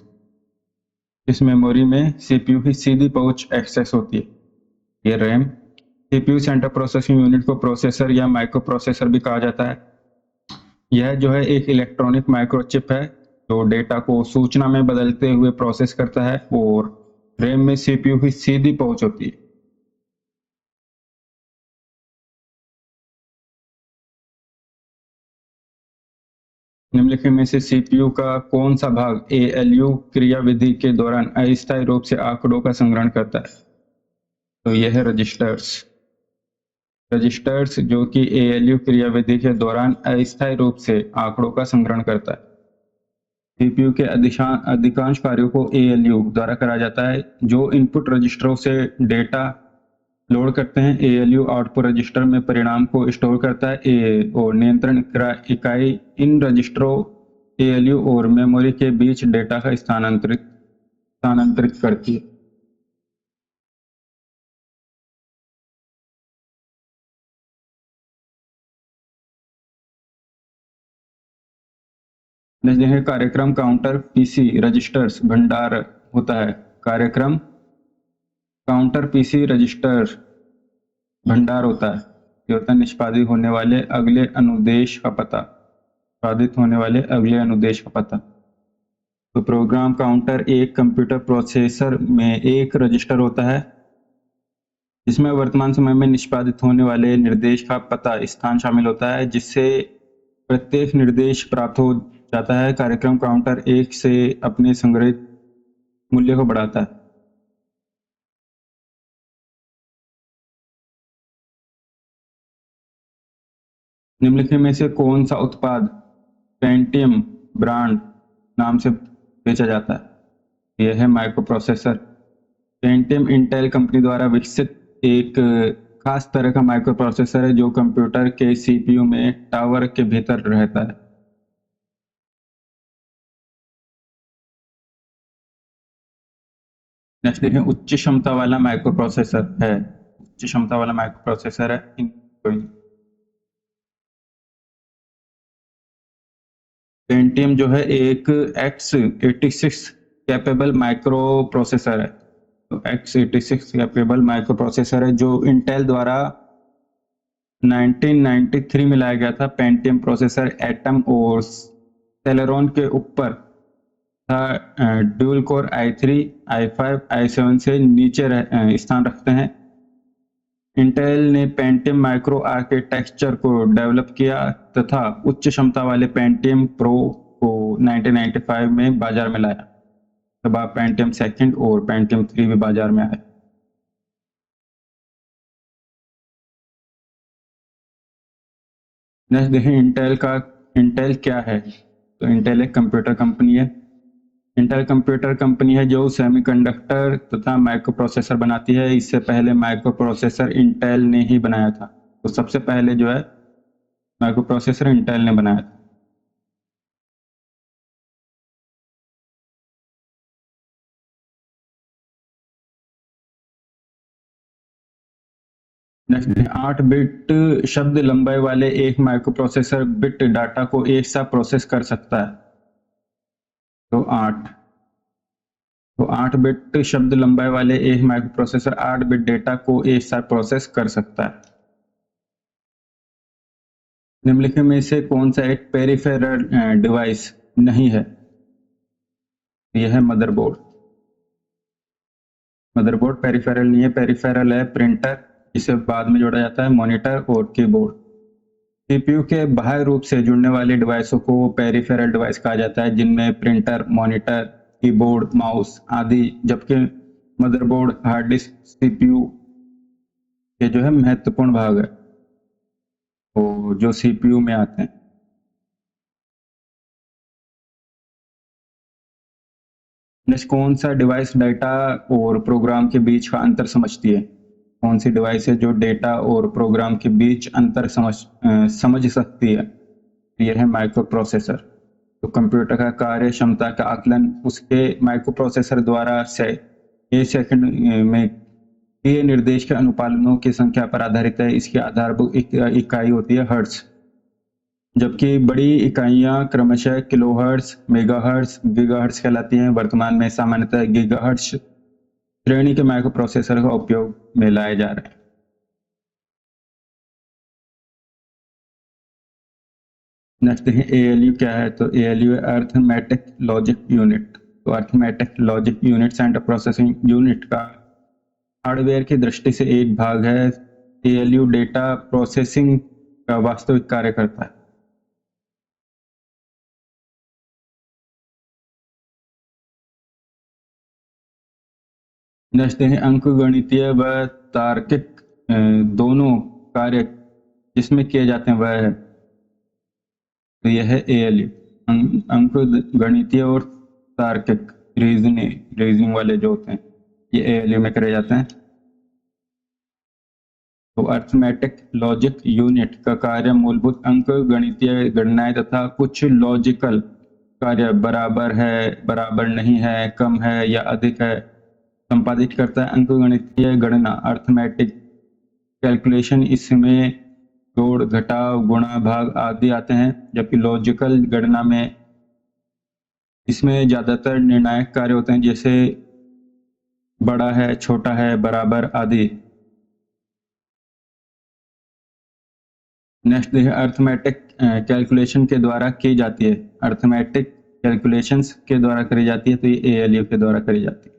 Speaker 1: इस मेमोरी में सीपीयू की सीधी पहुंच एक्सेस होती है, ये RAM. CPU central processing unit को प्रोसेसर या माइक्रो प्रोसेसर भी कहा जाता है। यह जो है एक इलेक्ट्रॉनिक माइक्रोचिप है जो डेटा को सूचना में बदलते हुए प्रोसेस करता है, और रैम में सीपीयू की सीधी पहुंच होती है। निम्नलिखित में से सीपीयू का कौन सा भाग एएलयू क्रियाविधि के दौरान अस्थायी रूप से आंकड़ों का संग्रहण करता है। तो यह है रजिस्टर्स जो कि एएलयू क्रियाविधि के दौरान अस्थायी रूप से आंकड़ों का संग्रहण करता है। सीपीयू के अधिकांश कार्यों को एएलयू द्वारा करा जाता है जो इनपुट रजिस्टरों से डेटा लोड करते हैं। एएलयू आउटपुट रजिस्टर में परिणाम को स्टोर करता है और नियंत्रण इकाई इन रजिस्टरों एएलयू और मेमोरी के बीच डेटा का स्थानांतरित करती है। जैसे कार्यक्रम काउंटर पीसी रजिस्टर्स भंडार होता है। कार्यक्रम काउंटर पीसी रजिस्टर भंडार होता है। ये होता है निष्पादित होने वाले अगले अनुदेश का पता। तो प्रोग्राम काउंटर एक कंप्यूटर प्रोसेसर में एक रजिस्टर होता है जिसमें वर्तमान समय में निष्पादित होने वाले निर्देश का पता स्थान शामिल होता है, जिससे प्रत्येक निर्देश प्राप्त हो जाता है। कार्यक्रम काउंटर एक से अपने संग्रहित मूल्य को बढ़ाता है। निम्नलिखित में से कौन सा उत्पाद पेंटियम ब्रांड नाम से बेचा जाता है? यह है micro processor. Pentium Intel company द्वारा विकसित एक खास तरह का माइक्रो प्रोसेसर है जो कंप्यूटर के सीपीयू में टावर के भीतर रहता है। नेक्स्ट देखें, उच्च क्षमता वाला माइक्रो प्रोसेसर है। उच्च क्षमता वाला माइक्रो प्रोसेसर है पेंटियम जो है एक x86 कैपेबल माइक्रो प्रोसेसर है। तो x86 कैपेबल माइक्रो प्रोसेसर है जो इंटेल द्वारा 1993 में लाया गया था। पेंटियम प्रोसेसर एटम और सेलेरॉन के ऊपर था। Dual core i3, i5, i7 से नीचे स्थान रखते हैं। इंटेल ने पेंटियम माइक्रो आर्किटेक्चर को डेवलप किया तथा उच्च क्षमता वाले पेंटियम प्रो को 1995 में बाजार में लाया। तब आप पेंटियम सेकंड और पेंटियम 3 भी बाजार में आए। नेक्स्ट देखें, इंटेल क्या है? तो इंटेल एक कंप्यूटर कंपनी है। इंटेल कंप्यूटर कंपनी है जो सेमीकंडक्टर तथा माइक्रो प्रोसेसर बनाती है। इससे पहले माइक्रो प्रोसेसर इंटेल ने ही बनाया था। तो सबसे पहले जो है माइक्रो प्रोसेसर इंटेल ने बनाया था। नेक्स्ट 8 बिट शब्द लंबाई वाले एक माइक्रो प्रोसेसर बिट डाटा को एक साथ प्रोसेस कर सकता है। तो 8 बिट शब्द लंबाई वाले एक माइक्रो प्रोसेसर 8 बिट डेटा को एक साथ प्रोसेस कर सकता है। निम्नलिखित में से कौन सा एक पेरिफेरल डिवाइस नहीं है? यह है मदरबोर्ड। मदरबोर्ड पेरिफेरल नहीं है। पेरिफेरल है प्रिंटर, जिसे बाद में जोड़ा जाता है, मॉनिटर और कीबोर्ड। सीपीयू के बाह्य रूप से जुड़ने वाले डिवाइसों को पेरिफेरल डिवाइस कहा जाता है, जिनमें प्रिंटर, मॉनिटर, कीबोर्ड, माउस आदि, जबकि मदरबोर्ड, हार्ड डिस्क, सीपीयू ये जो है महत्वपूर्ण भाग है और जो सीपीयू में आते हैं। नेक्स्ट, कौन सा डिवाइस डेटा और प्रोग्राम के बीच का अंतर समझती है? कौन सी डिवाइस है जो डेटा और प्रोग्राम के बीच अंतर समझ सकती है? यह है माइक्रो प्रोसेसर। तो कंप्यूटर का कार्य क्षमता का आकलन उसके माइक्रो प्रोसेसर द्वारा एक सेकंड में किए निर्देश के अनुपालनों की संख्या पर आधारित है। इसकी आधारभूत इकाई होती है हर्ट्ज, जबकि बड़ी इकाइयां क्रमशः किलोहर्ट्ज, मेगाहर्ट्ज, गीगाहर्ट्ज कहलाती हैं। वर्तमान में सामान्यतः गीगाहर्ट्ज श्रेणी के माइक्रो प्रोसेसर का उपयोग में लाए जा रहे हैं। नेक्स्ट देखें, एएलयू क्या है? तो एएलयू है अर्थमेटिक लॉजिक यूनिट। तो arithmetic logic unit central processing unit का हार्डवेयर की दृष्टि से एक भाग है। एएलयू डेटा प्रोसेसिंग का वास्तविक कार्य करता है। नेक्स्ट देखें, अंकगणितीय व तार्किक दोनों कार्य जिसमें किए जाते हैं वह है, तो यह है एएलयू। अंक गणितीय और तार्किक रीजनिंग वाले जो होते हैं ये एएलयू में करे जाते हैं। तो अर्थमेटिक लॉजिक यूनिट का कार्य मूलभूत अंक गणितीय गणनाएं तथा कुछ लॉजिकल कार्य बराबर है, बराबर नहीं है, कम है या अधिक है संपादित करता है। अंकगणितीय गणना अर्थमेटिक कैलकुलेशन, इसमें जोड़, घटाव, गुणा, भाग आदि आते हैं, जबकि लॉजिकल गणना में इसमें ज्यादातर निर्णायक कार्य होते हैं, जैसे बड़ा है, छोटा है, बराबर आदि। नेक्स्ट देखिए, अर्थमेटिक कैलकुलेशन के द्वारा की जाती है। अर्थमेटिक कैलकुलेशंस के द्वारा करी जाती है, तो ये एएलयू के द्वारा करी जाती है।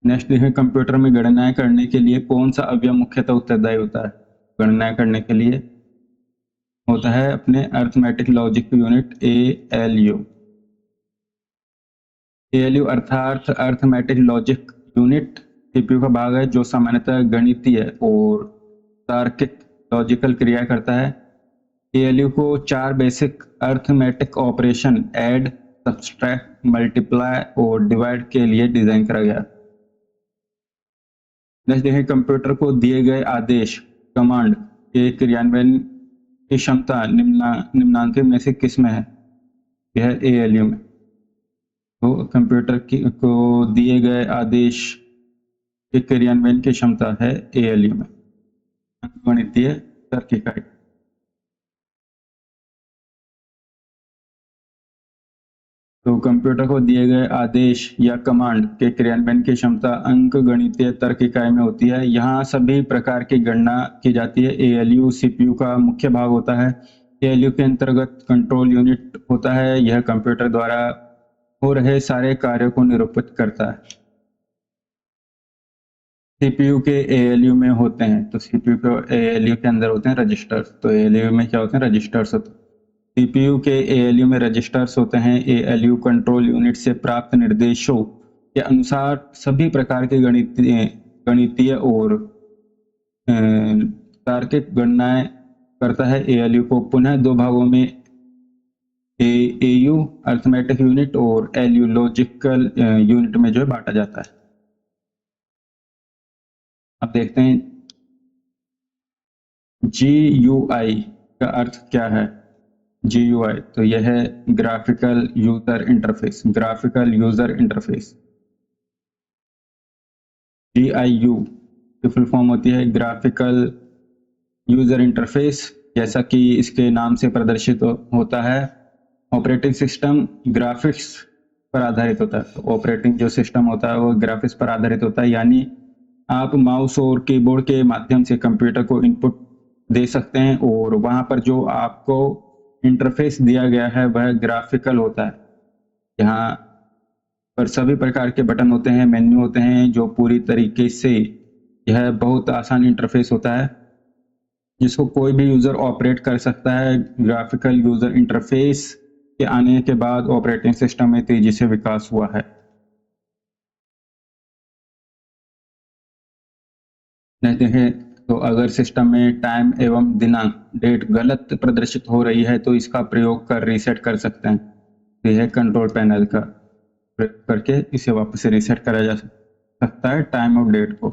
Speaker 1: नेक्स्ट देखिए, कंप्यूटर में गणनाएं करने के लिए कौन सा अवयव मुख्यतः उत्तरदायी होता है? गणनाएं करने के लिए होता है अपने arithmetic logic unit ALU. ALU अर्थात अर्थमेटिक लॉजिक यूनिट सीपीयू का भाग है जो सामान्यतः गणितीय और तार्किक लॉजिकल क्रिया करता है। एएलयू को 4 basic arithmetic operation add, subtract, multiply और डिवाइड के लिए डिजाइन करा गया। नेक्स्ट देखें, कंप्यूटर को दिए गए आदेश कमांड के क्रियान्वयन की क्षमता निम्नांकित में से किस में है? यह एएलयू में। तो कंप्यूटर को दिए गए आदेश के क्रियान्वयन की क्षमता है एएलयू में, गणितीय तर्क इकाई। तो कंप्यूटर को दिए गए आदेश या कमांड के क्रियान्वयन की क्षमता अंक गणितीय तर्क इकाई में होती है। यहाँ सभी प्रकार की गणना की जाती है। एएलयू सीपीयू का मुख्य भाग होता है। एएलयू के अंतर्गत कंट्रोल यूनिट होता है। यह कंप्यूटर द्वारा हो रहे सारे कार्यों को निरूपित करता है। सीपीयू के एएलयू में होते हैं, तो सीपीयू के एएलयू के अंदर होते हैं रजिस्टर्स। तो एएलयू में क्या होते हैं? रजिस्टर्स होते हैं। सीपीयू के एएलयू में रजिस्टर्स होते हैं। एएलयू कंट्रोल यूनिट से प्राप्त निर्देशों के अनुसार सभी प्रकार के गणितीय और तार्किक गणनाएं करता है। एएलयू को पुनः दो भागों में एयू अर्थमेटिक यूनिट और एलयू लॉजिकल यूनिट में जो है बांटा जाता है। अब देखते हैं GUI का अर्थ क्या है। GUI तो यह है graphical user interface. Graphical user interface GIU की फुल फॉर्म होती है ग्राफिकल यूजर इंटरफेस, जैसा कि इसके नाम से प्रदर्शित होता है। ऑपरेटिंग सिस्टम ग्राफिक्स पर आधारित होता है। तो ऑपरेटिंग जो सिस्टम होता है वो ग्राफिक्स पर आधारित होता है, यानी आप माउस और कीबोर्ड के माध्यम से कंप्यूटर को इनपुट दे सकते हैं और वहां पर जो आपको इंटरफेस दिया गया है वह ग्राफिकल होता है। यहाँ पर सभी प्रकार के बटन होते हैं, मेन्यू होते हैं, जो पूरी तरीके से यह बहुत आसान इंटरफेस होता है जिसको कोई भी यूजर ऑपरेट कर सकता है। ग्राफिकल यूजर इंटरफेस के आने के बाद ऑपरेटिंग सिस्टम में तेजी से विकास हुआ है। देखें तो अगर सिस्टम में टाइम एवं दिनांक डेट गलत प्रदर्शित हो रही है तो इसका प्रयोग कर रीसेट कर सकते हैं। तो यह कंट्रोल पैनल का प्रयोग करके इसे वापस से रीसेट करा जा सकता है टाइम और डेट को।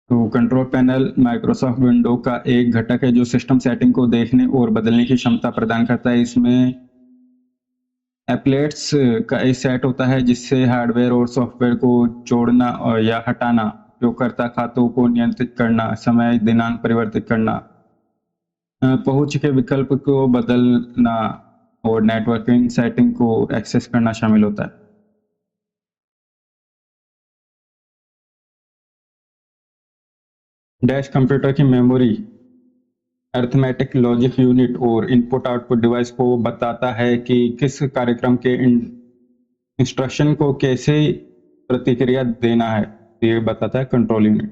Speaker 1: तो कंट्रोल पैनल माइक्रोसॉफ्ट विंडो का एक घटक है जो सिस्टम सेटिंग को देखने और बदलने की क्षमता प्रदान करता है। इसमें एप्लेट्स का एक सेट होता है जिससे हार्डवेयर और सॉफ्टवेयर को जोड़ना और या हटाना, उपयोगकर्ता खातों को नियंत्रित करना, समय दिनांक परिवर्तित करना, पहुंच के विकल्प को बदलना और नेटवर्किंग सेटिंग को एक्सेस करना शामिल होता है। डैश कंप्यूटर की मेमोरी, अर्थमेटिक लॉजिक यूनिट और इनपुट आउटपुट डिवाइस को बताता है कि किस कार्यक्रम के इंस्ट्रक्शन को कैसे प्रतिक्रिया देना है। ये बताता है कंट्रोल यूनिट।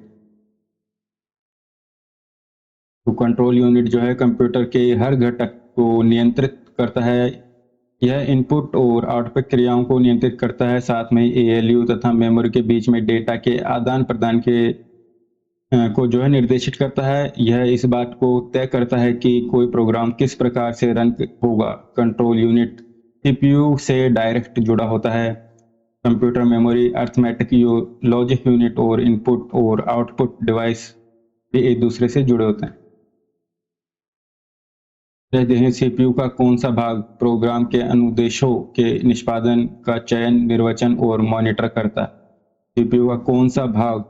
Speaker 1: तो कंट्रोल यूनिट जो है कंप्यूटर के हर घटक को नियंत्रित करता है। यह इनपुट और आउटपुट क्रियाओं को नियंत्रित करता है, साथ में एएलयू तथा मेमोरी के बीच में डेटा के आदान प्रदान को जो है निर्देशित करता है। यह इस बात को तय करता है कि कोई प्रोग्राम किस प्रकार से रन होगा। कंट्रोल यूनिट सीपीयू से डायरेक्ट जुड़ा होता है। Computer memory, arithmetic logic unit और इनपुट और आउटपुट डिवाइस भी एक दूसरे से जुड़े होते हैं। देखें सीपीयू का कौन सा भाग प्रोग्राम के अनुदेशों के निष्पादन का चयन, निर्वचन और मॉनिटर करता है। सीपीयू का कौन सा भाग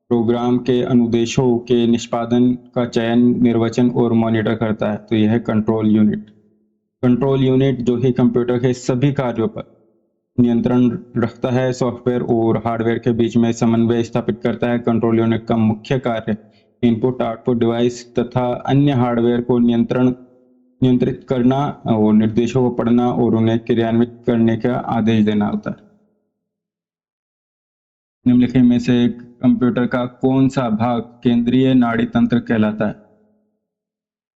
Speaker 1: प्रोग्राम के अनुदेशों के निष्पादन का चयन, निर्वचन और मॉनिटर करता है। तो यह है कंट्रोल यूनिट। कंट्रोल यूनिट जो कि कंप्यूटर के सभी कार्यों पर नियंत्रण रखता है, सॉफ्टवेयर और हार्डवेयर के बीच में समन्वय स्थापित करता है। कंट्रोल यूनिट का मुख्य कार्य इनपुट आउटपुट डिवाइस तथा अन्य हार्डवेयर को नियंत्रित करना और निर्देशों को पढ़ना और उन्हें क्रियान्वित करने का आदेश देना होता है। निम्नलिखित में से कंप्यूटर का कौन सा भाग केंद्रीय नाड़ी तंत्र कहलाता है?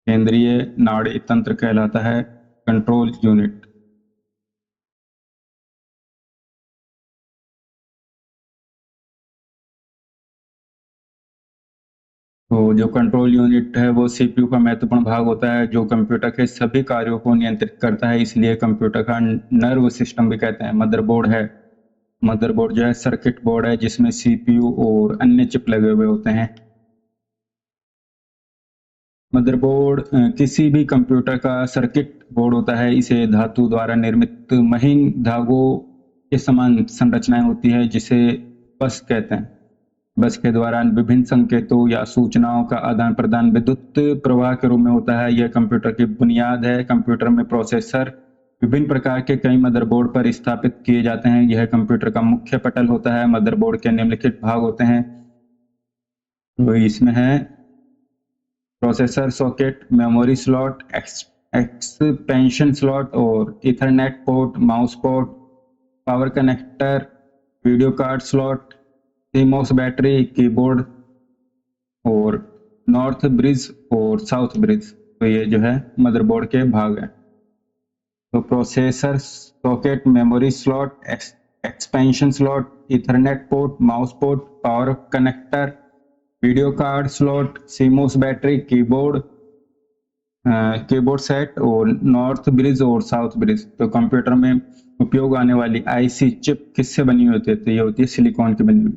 Speaker 1: केंद्रीय नाड़ी तंत्र कहलाता है कंट्रोल यूनिट। तो जो कंट्रोल यूनिट है वो सीपीयू का महत्वपूर्ण भाग होता है जो कंप्यूटर के सभी कार्यों को नियंत्रित करता है, इसलिए कंप्यूटर का नर्व सिस्टम भी कहते हैं। मदरबोर्ड है, मदरबोर्ड जो है सर्किट बोर्ड है जिसमें सीपीयू और अन्य चिप लगे हुए होते हैं। मदरबोर्ड किसी भी कंप्यूटर का सर्किट बोर्ड होता है। इसे धातु द्वारा निर्मित महीन धागों के समान संरचनाएं होती है जिसे बस कहते हैं। बस के द्वारा विभिन्न संकेतों या सूचनाओं का आदान प्रदान विद्युत प्रवाह के रूप में होता है। यह कंप्यूटर की बुनियाद है। कंप्यूटर में प्रोसेसर विभिन्न प्रकार के कई मदरबोर्ड पर स्थापित किए जाते हैं। यह कंप्यूटर का मुख्य पटल होता है। मदरबोर्ड के निम्नलिखित भाग होते हैं। तो इसमें है processor socket, memory slot, expansion slot और ethernet port, mouse port, power connector, video card slot, CMOS battery, keyboard और नॉर्थ ब्रिज और साउथ ब्रिज। तो ये जो है मदरबोर्ड के भाग हैं। तो processor socket, memory slot, expansion slot, ethernet port, mouse port, power connector, video card slot, CMOS battery, keyboard set और नॉर्थ ब्रिज और साउथ ब्रिज। तो कंप्यूटर में उपयोग आने वाली आईसी चिप किससे बनी होती है? तो ये होती है सिलिकॉन की बनी हुई।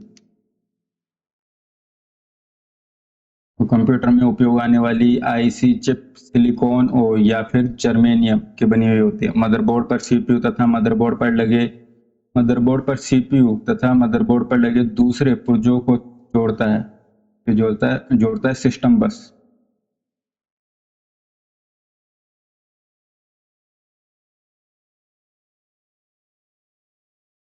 Speaker 1: तो कंप्यूटर में उपयोग आने वाली आईसी चिप सिलिकॉन और या फिर जर्मेनियम की बनी हुई होती है। मदरबोर्ड पर सीपीयू तथा मदरबोर्ड पर लगे दूसरे पुर्जों को जोड़ता है सिस्टम बस।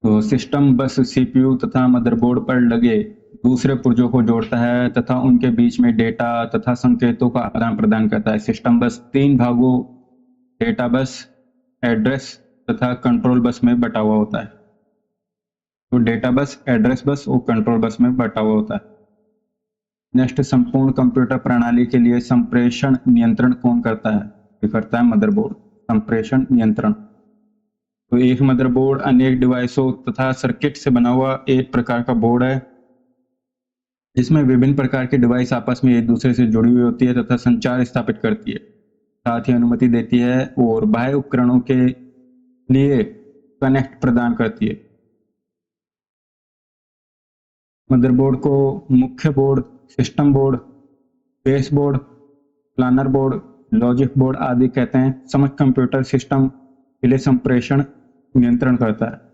Speaker 1: तो सिस्टम बस सीपीयू तथा मदरबोर्ड पर लगे दूसरे पुर्जों को जोड़ता है तथा उनके बीच में डेटा तथा संकेतों का आदान प्रदान करता है। सिस्टम बस 3 भागों डेटा बस, एड्रेस तथा कंट्रोल बस में बटा हुआ होता है। तो डेटा बस, एड्रेस बस और कंट्रोल बस में बटा हुआ होता है। नेक्स्ट, संपूर्ण कंप्यूटर प्रणाली के लिए संप्रेषण नियंत्रण कौन करता है? ये करता है मदरबोर्ड। संप्रेषण नियंत्रण। तो एक मदरबोर्ड अनेक डिवाइसों तथा सर्किट से बना हुआ एक प्रकार का बोर्ड है जिसमें विभिन्न प्रकार के डिवाइस आपस में एक दूसरे से जुड़ी हुई होती है तथा संचार स्थापित करती है, साथ ही अनुमति देती है और बाह्य उपकरणों के लिए कनेक्ट प्रदान करती है। मदरबोर्ड को मुख्य board, system board, base board, planar board, logic board आदि कहते हैं। समग्र कंप्यूटर सिस्टम के लिए संप्रेषण नियंत्रण करता है।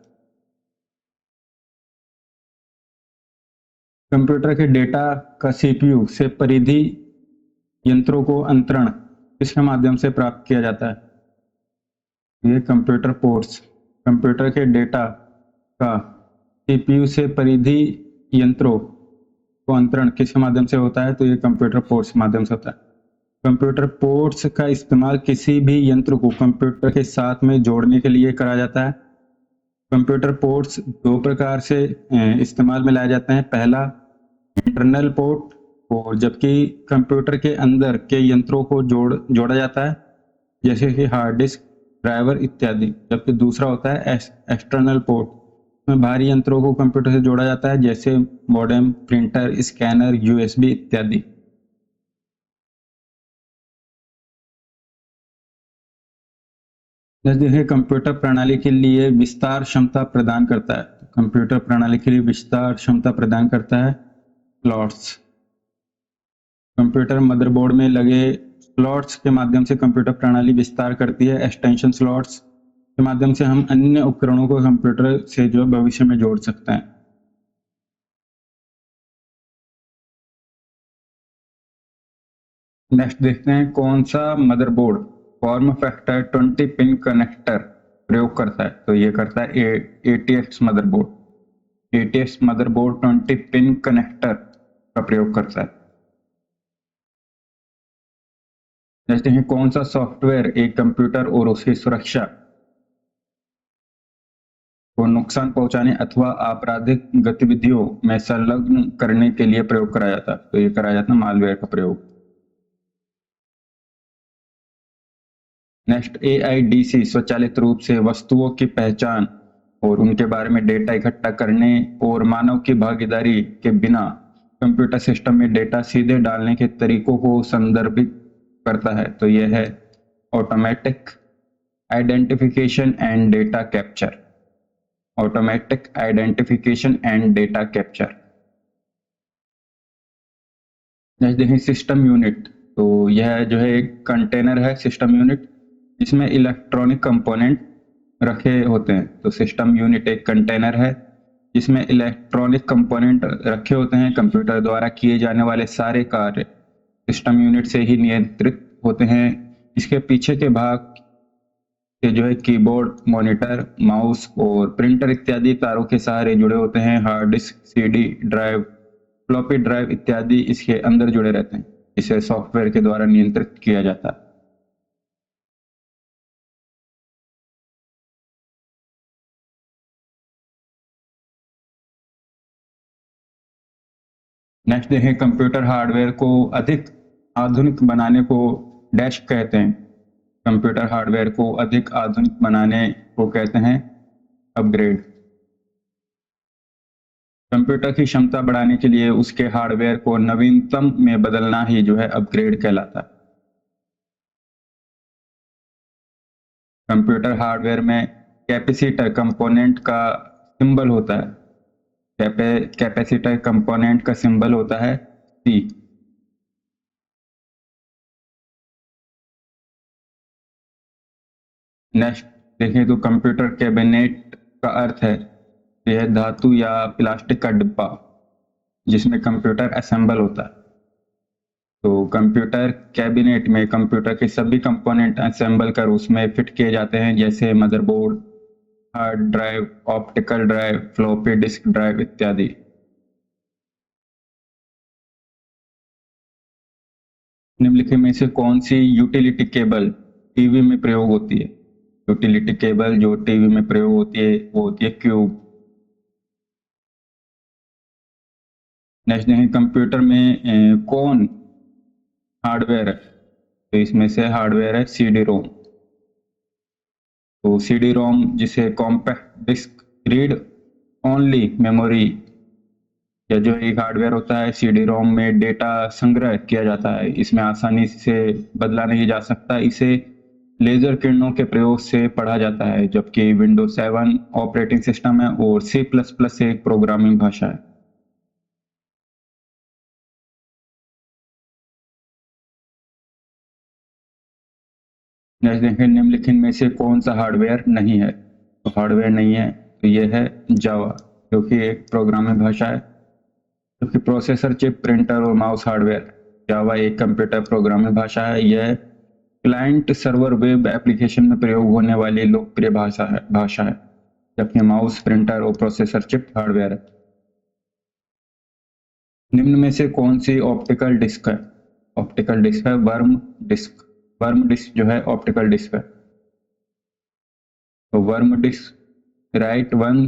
Speaker 1: कंप्यूटर के डेटा का सीपीयू से परिधि यंत्रों को अंतरण किसके माध्यम से प्राप्त किया जाता है? ये कंप्यूटर पोर्ट्स। कंप्यूटर के डेटा का सीपीयू से परिधि यंत्रों को अंतरण किसके माध्यम से होता है? तो ये कंप्यूटर पोर्ट्स के माध्यम से होता है। कंप्यूटर पोर्ट्स का इस्तेमाल किसी भी यंत्र को कंप्यूटर के साथ में जोड़ने के लिए करा जाता है। कंप्यूटर पोर्ट्स 2 प्रकार से इस्तेमाल में लाए जाते हैं। पहला इंटरनल पोर्ट, और जबकि कंप्यूटर के अंदर के यंत्रों को जोड़ा जाता है जैसे कि हार्ड डिस्क, ड्राइवर इत्यादि। जबकि दूसरा होता है एक्सटर्नल पोर्ट, में बाहरी यंत्रों को कंप्यूटर से जोड़ा जाता है जैसे मॉडेम, प्रिंटर, स्कैनर, यूएसबी इत्यादि। देखिए कंप्यूटर प्रणाली के लिए विस्तार क्षमता प्रदान करता है। कंप्यूटर प्रणाली के लिए विस्तार क्षमता प्रदान करता है स्लॉट्स। कंप्यूटर मदरबोर्ड में लगे स्लॉट्स के माध्यम से कंप्यूटर प्रणाली विस्तार करती है। एक्सटेंशन स्लॉट्स के माध्यम से हम अन्य उपकरणों को कंप्यूटर से जो भविष्य में जोड़ सकते हैं। नेक्स्ट देखते हैं कौन सा motherboard form factor 20 pin connector प्रयोग करता है? तो ये करता है ATX motherboard. ATX motherboard 20 pin connector का प्रयोग करता है। जैसे हैं कौन सा सॉफ्टवेयर एक कंप्यूटर और उसकी सुरक्षा को नुकसान पहुंचाने अथवा आपराधिक गतिविधियों में संलग्न करने के लिए प्रयोग कराया जाता है? तो ये कराया जाता है मालवेयर का प्रयोग। नेक्स्ट, AIDC स्वचालित रूप से वस्तुओं की पहचान और उनके बारे में डेटा इकट्ठा करने और मानव की भागीदारी के बिना कंप्यूटर सिस्टम में डेटा सीधे डालने के तरीकों को संदर्भित करता है। तो यह है automatic identification and data capture. Automatic identification and data capture. Next देखें सिस्टम यूनिट। तो यह जो है एक कंटेनर है सिस्टम यूनिट, जिसमें इलेक्ट्रॉनिक कंपोनेंट रखे होते हैं। तो सिस्टम यूनिट एक कंटेनर है जिसमें इलेक्ट्रॉनिक कंपोनेंट रखे होते हैं। कंप्यूटर द्वारा किए जाने वाले सारे कार्य सिस्टम यूनिट से ही नियंत्रित होते हैं। इसके पीछे के भाग के जो है कीबोर्ड, मॉनिटर, माउस और प्रिंटर इत्यादि तारों के सहारे जुड़े होते हैं। Hard disk, CD drive, floppy drive इत्यादि इसके अंदर जुड़े रहते हैं। इसे सॉफ्टवेयर के द्वारा नियंत्रित किया जाता है। नेक्स्ट देखें कंप्यूटर हार्डवेयर को अधिक आधुनिक बनाने को डैश कहते हैं। कंप्यूटर हार्डवेयर को अधिक आधुनिक बनाने को कहते हैं अपग्रेड। कंप्यूटर की क्षमता बढ़ाने के लिए उसके हार्डवेयर को नवीनतम में बदलना ही जो है अपग्रेड कहलाता है। कंप्यूटर हार्डवेयर में कैपेसिटर कंपोनेंट का सिंबल होता है। कैपेसिटर कंपोनेंट का सिंबल होता है C। नेक्स्ट देखें तो कंप्यूटर कैबिनेट का अर्थ है यह धातु या प्लास्टिक का डिब्बा जिसमें कंप्यूटर असेंबल होता है। तो कंप्यूटर कैबिनेट में कंप्यूटर के सभी कंपोनेंट असेंबल कर उसमें फिट किए जाते हैं, जैसे motherboard, hard drive, optical drive, floppy disk drive इत्यादि। निम्नलिखित में से कौन सी यूटिलिटी केबल टीवी में प्रयोग होती है? यूटिलिटी केबल जो टीवी में प्रयोग होती है वो होती है क्यूब। नेक्स्ट देखें कंप्यूटर में कौन हार्डवेयर है? तो इसमें से हार्डवेयर है सीडी रोम। तो सीडी रोम जिसे compact disc read only memory या जो एक हार्डवेयर होता है, सीडी रोम में डेटा संग्रह किया जाता है। इसमें आसानी से बदला नहीं जा सकता। इसे लेजर किरणों के प्रयोग से पढ़ा जाता है। जबकि विंडोज 7 ऑपरेटिंग सिस्टम है और C++ एक प्रोग्रामिंग भाषा है। नेक्स्ट देखें निम्नलिखित में से कौन सा हार्डवेयर नहीं है? तो हार्डवेयर नहीं है तो यह है जावा, जो कि एक प्रोग्रामिंग भाषा है। जबकि प्रोसेसर, चिप, प्रिंटर और माउस हार्डवेयर। जावा एक कंप्यूटर प्रोग्रामिंग भाषा है। यह क्लाइंट सर्वर वेब एप्लीकेशन में प्रयोग होने वाली लोकप्रिय भाषा है। जबकि माउस, प्रिंटर और प्रोसेसर चिप हार्डवेयर है। निम्न में से कौन सी ऑप्टिकल डिस्क है? ऑप्टिकल डिस्क है वर्म डिस्क। वर्म डिस्क जो है ऑप्टिकल डिस्क है। तो WORM disc write one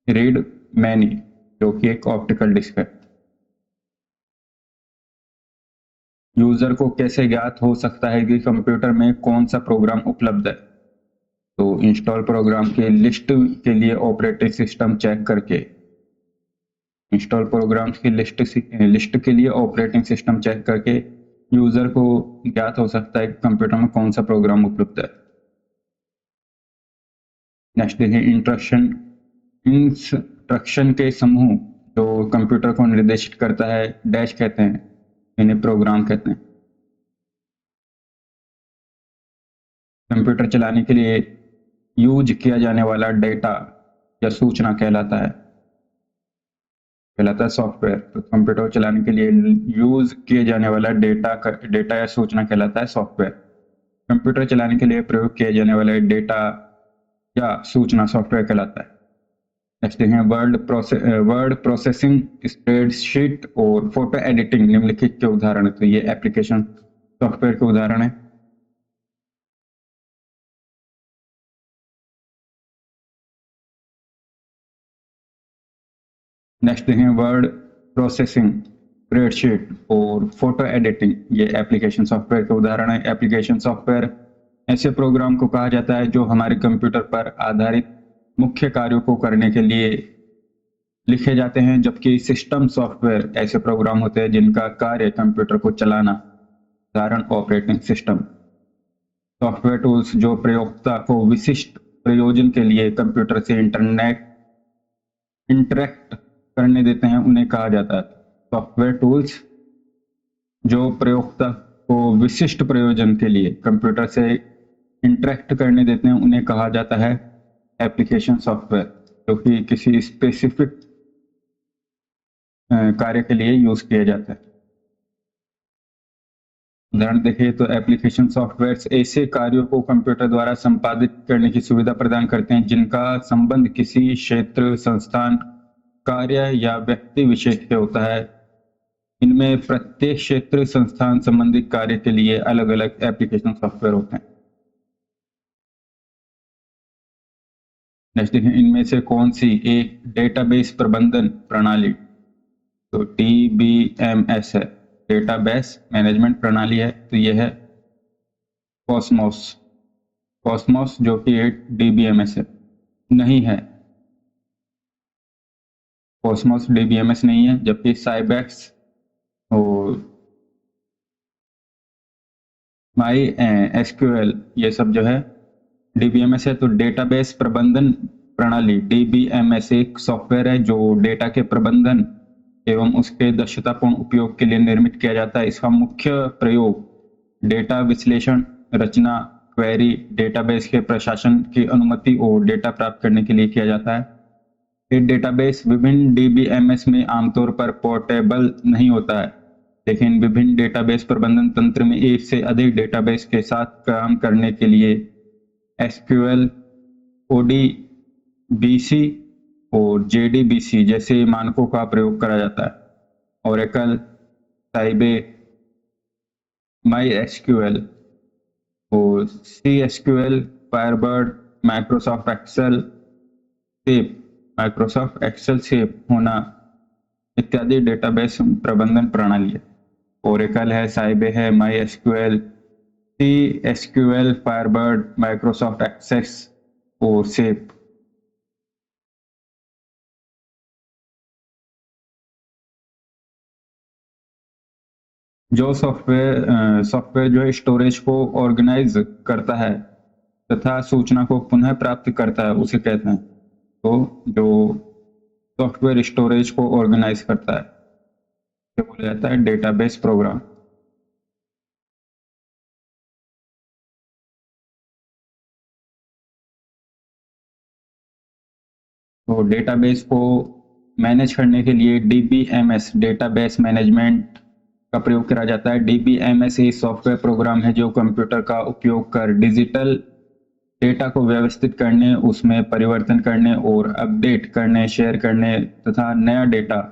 Speaker 1: read many, जो कि एक ऑप्टिकल डिस्क है। यूजर को कैसे ज्ञात हो सकता है कि कंप्यूटर में कौन सा प्रोग्राम उपलब्ध है? तो इंस्टॉल प्रोग्राम की लिस्ट के लिए ऑपरेटिंग सिस्टम चेक करके, इंस्टॉल प्रोग्राम्स की लिस्ट के लिए ऑपरेटिंग सिस्टम चेक करके यूजर को ज्ञात हो सकता है कि कंप्यूटर में कौन सा प्रोग्राम उपलब्ध है। नेक्स्ट देखिए इंस्ट्रक्शन के समूह जो कंप्यूटर को निर्देशित करता है डैश कहते हैं, इन्हें प्रोग्राम कहते हैं। कंप्यूटर चलाने के लिए यूज किया जाने वाला डेटा या सूचना कहलाता है सॉफ्टवेयर। तो कंप्यूटर चलाने के लिए यूज किए जाने वाला डेटा या सूचना कहलाता है सॉफ्टवेयर। कंप्यूटर चलाने के लिए प्रयोग किए जाने वाला डेटा या सूचना सॉफ्टवेयर कहलाता है। नेक्स्ट देखें वर्ड प्रोसेसिंग, स्प्रेडशीट और फोटो एडिटिंग निम्नलिखित के उदाहरण है। तो ये एप्लीकेशन सॉफ्टवेयर के उदाहरण है। नेक्स्ट देखें वर्ड प्रोसेसिंग, स्प्रेडशीट और फोटो एडिटिंग, ये एप्लीकेशन सॉफ्टवेयर के उदाहरण है। एप्लीकेशन सॉफ्टवेयर ऐसे प्रोग्राम को कहा जाता है जो हमारे कंप्यूटर पर आधारित मुख्य कार्यों को करने के लिए लिखे जाते हैं, जबकि सिस्टम सॉफ्टवेयर ऐसे प्रोग्राम होते हैं जिनका कार्य कंप्यूटर को चलाना। उदाहरण ऑपरेटिंग सिस्टम। सॉफ्टवेयर टूल्स जो प्रयोक्ता को विशिष्ट प्रयोजन के लिए कंप्यूटर से इंटरेक्ट करने देते हैं उन्हें कहा जाता है। सॉफ्टवेयर टूल्स जो प्रयोक्ता को विशिष्ट प्रयोजन के लिए कंप्यूटर से इंटरेक्ट करने देते हैं उन्हें कहा जाता है एप्लीकेशन सॉफ्टवेयर, जो कि किसी स्पेसिफिक कार्य के लिए यूज किया जाता है। उदाहरण देखिए तो एप्लीकेशन सॉफ्टवेयर ऐसे कार्यों को कंप्यूटर द्वारा संपादित करने की सुविधा प्रदान करते हैं जिनका संबंध किसी क्षेत्र, संस्थान, कार्य या व्यक्ति विशेष से होता है। इनमें प्रत्येक क्षेत्र, संस्थान संबंधित कार्य के लिए अलग अलग एप्लीकेशन सॉफ्टवेयर होते हैं। नेक्स्ट देखें, इनमें से कौन सी एक डेटाबेस प्रबंधन प्रणाली, तो DBMS है, डेटाबेस मैनेजमेंट प्रणाली है, तो यह है कॉस्मोस जो कि एक DBMS है, नहीं है, कॉस्मोस DBMS नहीं है, जबकि साइबेक्स और MySQL ये सब जो है DBMS है। तो डेटाबेस प्रबंधन प्रणाली DBMS एक सॉफ्टवेयर है जो डेटा के प्रबंधन एवं उसके दक्षतापूर्ण उपयोग के लिए निर्मित किया जाता है। इसका मुख्य प्रयोग डेटा विश्लेषण, रचना, क्वेरी, डेटाबेस के प्रशासन की अनुमति और डेटा प्राप्त करने के लिए किया जाता है। एक डेटाबेस विभिन्न DBMS में आमतौर पर पोर्टेबल नहीं होता है, लेकिन विभिन्न डेटाबेस प्रबंधन तंत्र में एक से अधिक डेटाबेस के साथ काम करने के लिए SQL, ODBC और JDBC जैसे मानकों का प्रयोग करा जाता है। ओरेकल, साइबेक, MySQL और CSQL, फायरबर्ड, माइक्रोसॉफ्ट एक्सेल, सेप होना इत्यादि डेटाबेस प्रबंधन प्रणाली है। ओरेकल है, साइबेक है, MySQL, CSQL, Firebird, Microsoft Access और सेप। जो सॉफ्टवेयर जो है स्टोरेज को ऑर्गेनाइज करता है तथा सूचना को पुनः प्राप्त करता है उसे कहते हैं। तो जो सॉफ्टवेयर स्टोरेज को ऑर्गेनाइज करता है उसे बोला जाता है डेटाबेस प्रोग्राम। तो डेटाबेस को मैनेज करने के लिए DBMS डेटाबेस मैनेजमेंट का प्रयोग करा जाता है। DBMS एक सॉफ्टवेयर प्रोग्राम है जो कंप्यूटर का उपयोग कर डिजिटल डेटा को व्यवस्थित करने, उसमें परिवर्तन करने और अपडेट करने, शेयर करने तथा नया डेटा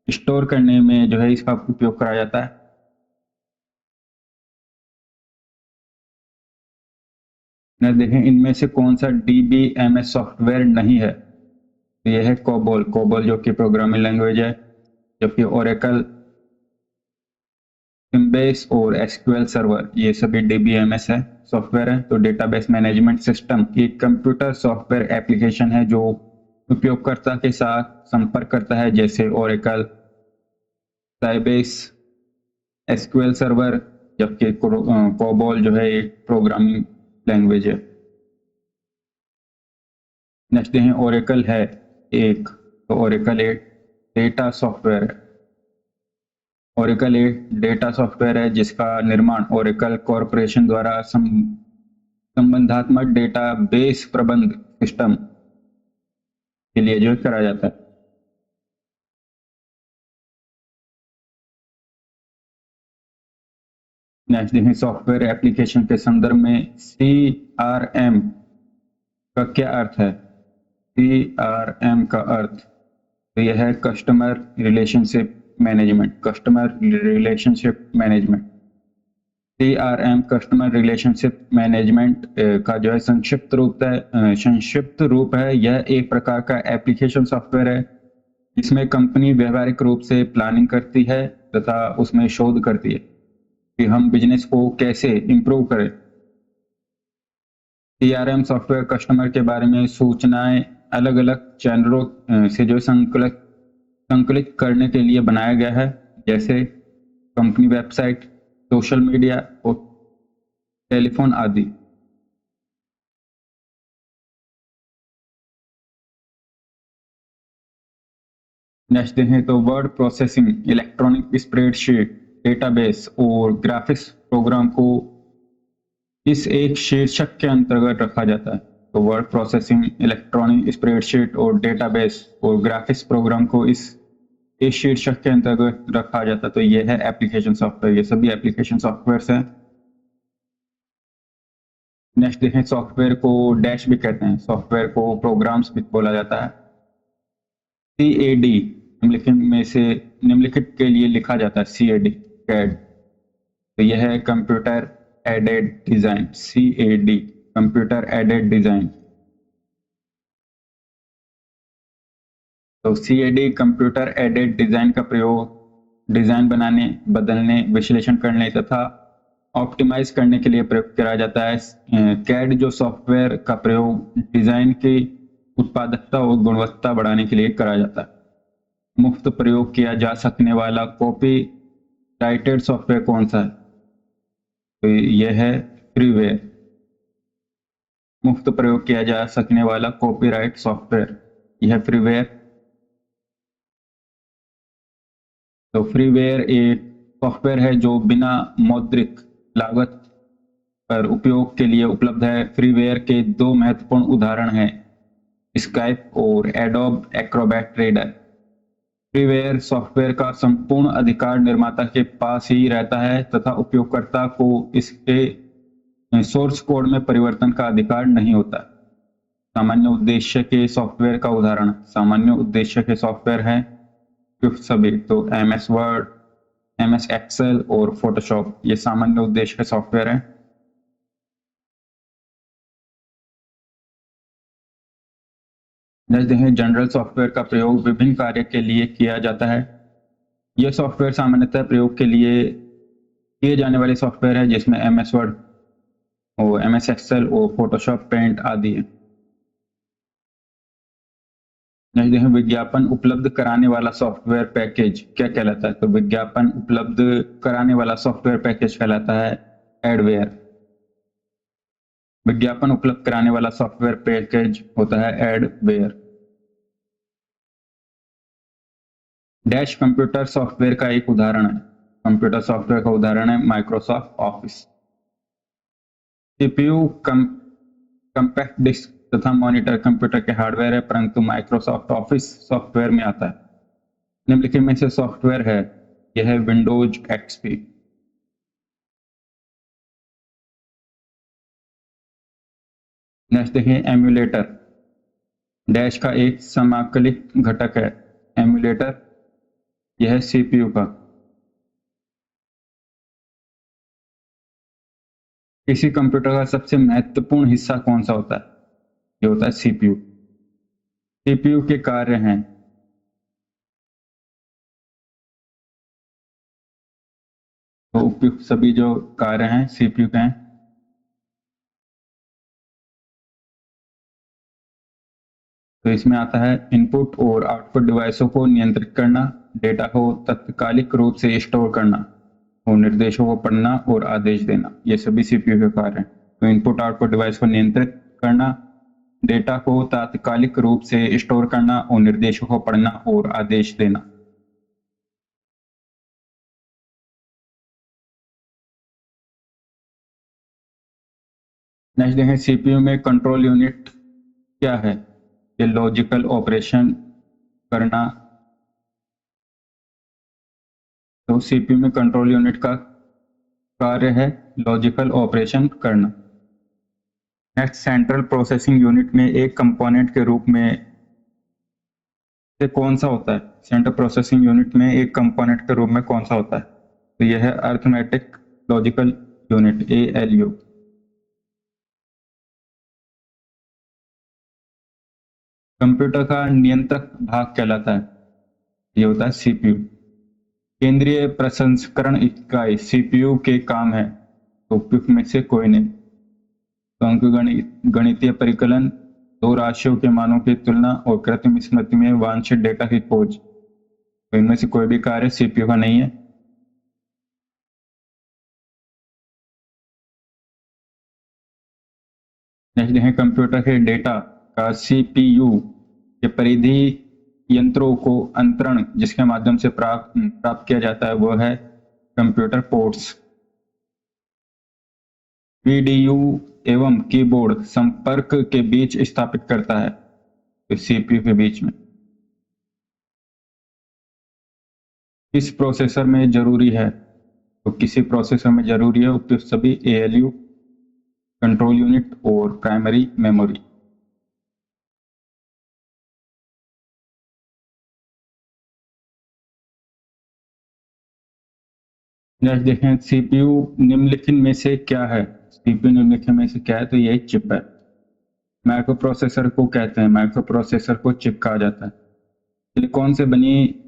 Speaker 1: स्टोर करने में जो है इसका उपयोग करा जाता है। न देखें इनमें से कौन सा DBMS सॉफ्टवेयर नहीं है, तो यह है कोबोल जो कि प्रोग्रामिंग लैंग्वेज है, जबकि ओरेकल, सिम्बेस और SQL सर्वर ये सभी DBMS है सॉफ्टवेयर है। तो डेटाबेस मैनेजमेंट सिस्टम एक कंप्यूटर सॉफ्टवेयर एप्लीकेशन है जो उपयोगकर्ता के साथ संपर्क करता है, जैसे ओरेकल, साइबेस, SQL सर्वर, जबकि कोबोल जो है एक प्रोग्रामिंग लैंग्वेज है। नेक्स्ट है ओरेकल है एक, तो ओरेकल एक डेटा सॉफ्टवेयर है। ओरेकल एक डेटा सॉफ्टवेयर है जिसका निर्माण ओरेकल कॉरपोरेशन द्वारा संबंधात्मक डेटा बेस प्रबंध सिस्टम के लिए जो करा जाता है। नेक्स्ट देखें सॉफ्टवेयर एप्लीकेशन के संदर्भ में CRM का क्या अर्थ है। CRM का अर्थ तो यह है customer relationship management. CRM customer relationship management का जो है संक्षिप्त रूप है। यह एक प्रकार का एप्लीकेशन सॉफ्टवेयर है जिसमें कंपनी व्यवहारिक रूप से प्लानिंग करती है तथा उसमें शोध करती है कि हम बिजनेस को कैसे इंप्रूव करें। CRM सॉफ्टवेयर कस्टमर के बारे में सूचनाएं अलग अलग चैनलों से जो संकलित करने के लिए बनाया गया है, जैसे कंपनी वेबसाइट, सोशल मीडिया और टेलीफोन आदि। नेक्स्ट देखें तो word processing, electronic spreadsheet, database और ग्राफिक्स प्रोग्राम को इस एक शीर्षक के अंतर्गत रखा जाता है। तो वर्ड प्रोसेसिंग, इलेक्ट्रॉनिक स्प्रेडशीट और डेटाबेस और ग्राफिक्स प्रोग्राम को इस शीर्षक के अंतर्गत रखा जाता है। तो ये है एप्लीकेशन सॉफ्टवेयर, ये सभी एप्लीकेशन सॉफ्टवेयर हैं। नेक्स्ट देखें, सॉफ्टवेयर को डैश भी कहते हैं, सॉफ्टवेयर को प्रोग्राम्स भी बोला जाता है। CAD निम्नलिखित में से निम्नलिखित के लिए लिखा जाता है, CAD। तो यह है computer aided design, CAD computer aided design. तो CAD कंप्यूटर एडेड डिजाइन का प्रयोग डिजाइन बनाने, बदलने, विश्लेषण करने तथा ऑप्टिमाइज करने के लिए प्रयोग किया जाता है। CAD जो सॉफ्टवेयर का प्रयोग डिजाइन की उत्पादकता और गुणवत्ता बढ़ाने के लिए करा जाता है। मुफ्त प्रयोग किया जा सकने वाला कॉपी राइटेड सॉफ्टवेयर कौन सा है? तो यह है फ्रीवेयर। मुफ्त प्रयोग किया जा सकने वाला कॉपीराइट सॉफ्टवेयर, यह फ्रीवेयर। तो फ्रीवेयर एक सॉफ्टवेयर है जो बिना मौद्रिक लागत पर उपयोग के लिए उपलब्ध है। फ्रीवेयर के दो महत्वपूर्ण उदाहरण हैं, स्काइप और adobe Acrobat reader. Freeware software का संपूर्ण अधिकार निर्माता के पास ही रहता है तथा उपयोगकर्ता को इसके सोर्स कोड में परिवर्तन का अधिकार नहीं होता। सामान्य उद्देश्य के सॉफ्टवेयर का उदाहरण, सामान्य उद्देश्य के सॉफ्टवेयर हैं सभी, तो MS वर्ड, MS एक्सेल और फोटोशॉप, ये सामान्य उद्देश्य के सॉफ्टवेयर हैं। नेक्स्ट देखें, जनरल सॉफ्टवेयर का प्रयोग विभिन्न कार्य के लिए किया जाता है। यह सॉफ्टवेयर सामान्यतः प्रयोग के लिए किए जाने वाले सॉफ्टवेयर है, जिसमें MS वर्ड और MS एक्सेल और फोटोशॉप पेंट आदि है। नेक्स्ट देखें, विज्ञापन उपलब्ध कराने वाला सॉफ्टवेयर पैकेज क्या कहलाता है? तो विज्ञापन उपलब्ध कराने वाला सॉफ्टवेयर पैकेज कहलाता है एडवेयर। विज्ञापन उपलब्ध कराने वाला सॉफ्टवेयर पैकेज होता है एडवेयर। डैश कंप्यूटर सॉफ्टवेयर का एक उदाहरण है, कंप्यूटर सॉफ्टवेयर का उदाहरण है Microsoft Office. CPU compact disc तथा मॉनिटर कंप्यूटर के हार्डवेयर है, परंतु माइक्रोसॉफ्ट ऑफिस सॉफ्टवेयर में आता है। निम्नलिखित में से सॉफ्टवेयर है, यह है विंडोज XP। नेक्स्ट देखिए, एम्युलेटर डैश का एक समाकलित घटक है। एम्युलेटर यह है CPU का। किसी कंप्यूटर का सबसे महत्वपूर्ण हिस्सा कौन सा होता है? ये होता है CPU। CPU के कार्य हैं, तो उपयुक्त सभी जो कार्य हैं CPU के हैं। तो इसमें आता है इनपुट और आउटपुट डिवाइसों को नियंत्रित करना, डेटा को तात्कालिक रूप से स्टोर करना और निर्देशों को पढ़ना और आदेश देना, ये सभी CPU के कार्य हैं। तो इनपुट आउटपुट डिवाइस को नियंत्रित करना, डेटा को तात्कालिक रूप से स्टोर करना और निर्देशों को पढ़ना और आदेश देना। नेक्स्ट देखें, CPU में कंट्रोल यूनिट क्या है? ये लॉजिकल ऑपरेशन करना। तो CPU में कंट्रोल यूनिट का कार्य है लॉजिकल ऑपरेशन करना। नेक्स्ट, सेंट्रल प्रोसेसिंग यूनिट में एक कंपोनेंट के रूप में से कौन सा होता है? सेंट्रल प्रोसेसिंग यूनिट में एक कंपोनेंट के रूप में कौन सा होता है? तो यह है arithmetic logical unit, ALU। Computer का नियंत्रक भाग कहलाता है, ये होता है CPU। केंद्रीय प्रसंस्करण इकाई CPU के काम है, तो उपयुक्त में से कोई नहीं। तो अंकगणितीय परिकलन दो राशियों के मानों की तुलना और कृत्रिम स्मृति में वांछित डेटा की खोज। तो इनमें से कोई भी कार्य सीपीयू का नहीं है। नेक्स्ट देखें, कंप्यूटर के डेटा का सीपीयू के परिधि यंत्रों को अंतरण जिसके माध्यम से प्राप्त किया जाता है वह है कंप्यूटर पोर्ट्स। पीडीयू एवं कीबोर्ड संपर्क के बीच स्थापित करता है, तो सीपीयू के बीच में। किस प्रोसेसर में जरूरी है, तो किसी प्रोसेसर में जरूरी है उपयुक्त सभी एएलयू, कंट्रोल यूनिट और प्राइमरी मेमोरी। नेक्स्ट देखें, सीपीयू निम्नलिखित में से क्या है। सीपीयू निम्नलिखित में से क्या है, तो यही चिप है। माइक्रो प्रोसेसर को कहते हैं, माइक्रो प्रोसेसर को चिप कहा जाता है। सिलिकॉन से बनी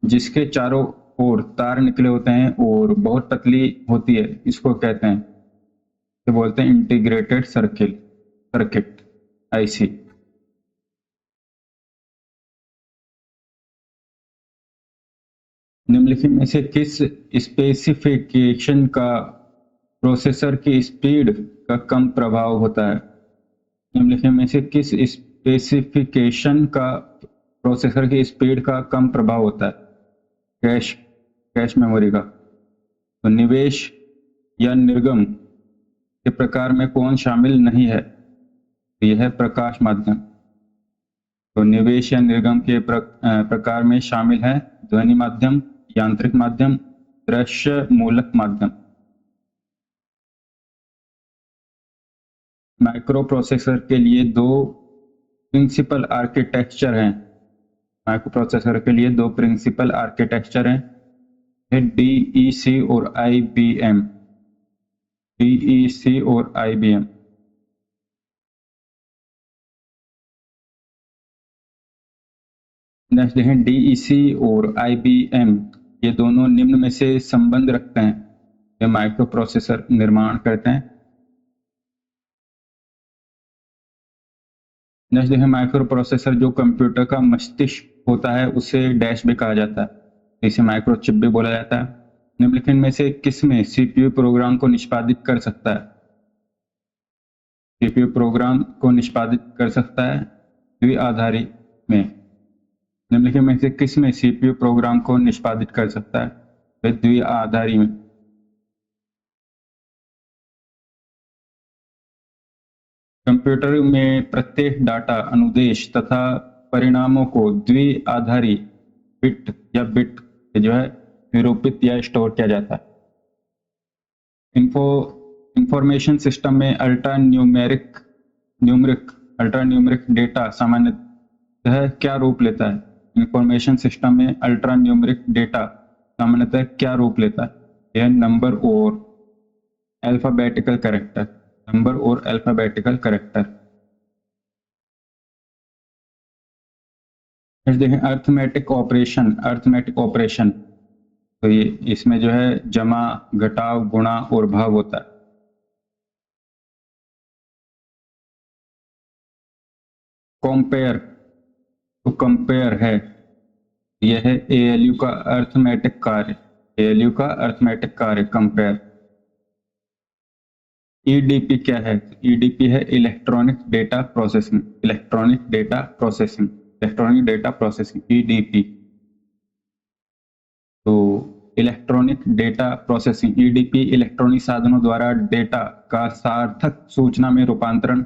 Speaker 1: जिसके चारों ओर तार निकले होते हैं और बहुत पतली होती है, इसको कहते हैं, तो बोलते हैं इंटीग्रेटेड सर्किट आईसी। निम्नलिखित में से किस स्पेसिफिकेशन का प्रोसेसर की स्पीड का कम प्रभाव होता है। निम्नलिखित में से किस स्पेसिफिकेशन का प्रोसेसर की स्पीड का कम प्रभाव होता है। कैश मेमोरी का। तो निवेश या निर्गम के प्रकार में कौन शामिल नहीं है, तो यह है प्रकाश माध्यम। तो निवेश या निर्गम के प्रकार में शामिल है ध्वनि माध्यम, यांत्रिक माध्यम, दृश्य मूलक माध्यम। माइक्रो प्रोसेसर के लिए दो प्रिंसिपल आर्किटेक्चर हैं। माइक्रो प्रोसेसर के लिए दो प्रिंसिपल आर्किटेक्चर हैं, डीईसी और आईबीएम। डीईसी और आईबीएम। नेक्स्ट देखें, डीईसी और आईबीएम ये दोनों निम्न में से संबंध रखते हैं, ये माइक्रो प्रोसेसर निर्माण करते हैं। नेक्स्ट देखें, माइक्रो प्रोसेसर जो कंप्यूटर का मस्तिष्क होता है उसे डैश भी कहा जाता है, इसे माइक्रो चिप भी बोला जाता है। निम्नलिखित में से किसमें सीपीयू प्रोग्राम को निष्पादित कर सकता है। सीपीयू प्रोग्राम को निष्पादित कर सकता है द्विआधारी में। निम्नलिखित में से किसमें सीपीयू प्रोग्राम को निष्पादित कर सकता है, तो द्विआधारी में। कंप्यूटर में प्रत्येक डाटा अनुदेश तथा परिणामों को द्विआधारी बिट या बिट जो है निरूपित या स्टोर किया जाता है। इंफॉर्मेशन सिस्टम में अल्ट्रा न्यूमेरिक डेटा सामान्यतः क्या रूप लेता है। इंफॉर्मेशन सिस्टम में अल्ट्रा न्यूमेरिक डेटा सामान्यतः क्या रूप लेता है, यह नंबर और अल्फाबेटिकल कैरेक्टर। नंबर और अल्फाबेटिकल कैरेक्टर। फिर देखें अर्थमेटिक ऑपरेशन, तो ये इसमें जो है जमा, घटाव, गुणा और भाग होता है। कंपेयर है, यह है एएलयू का अर्थमेटिक कार्य, कंपेयर। ईडीपी क्या है, ईडीपी है इलेक्ट्रॉनिक डेटा प्रोसेसिंग, ईडीपी। तो electronic data processing, EDP electronic साधनों द्वारा डेटा का सार्थक सूचना में रूपांतरण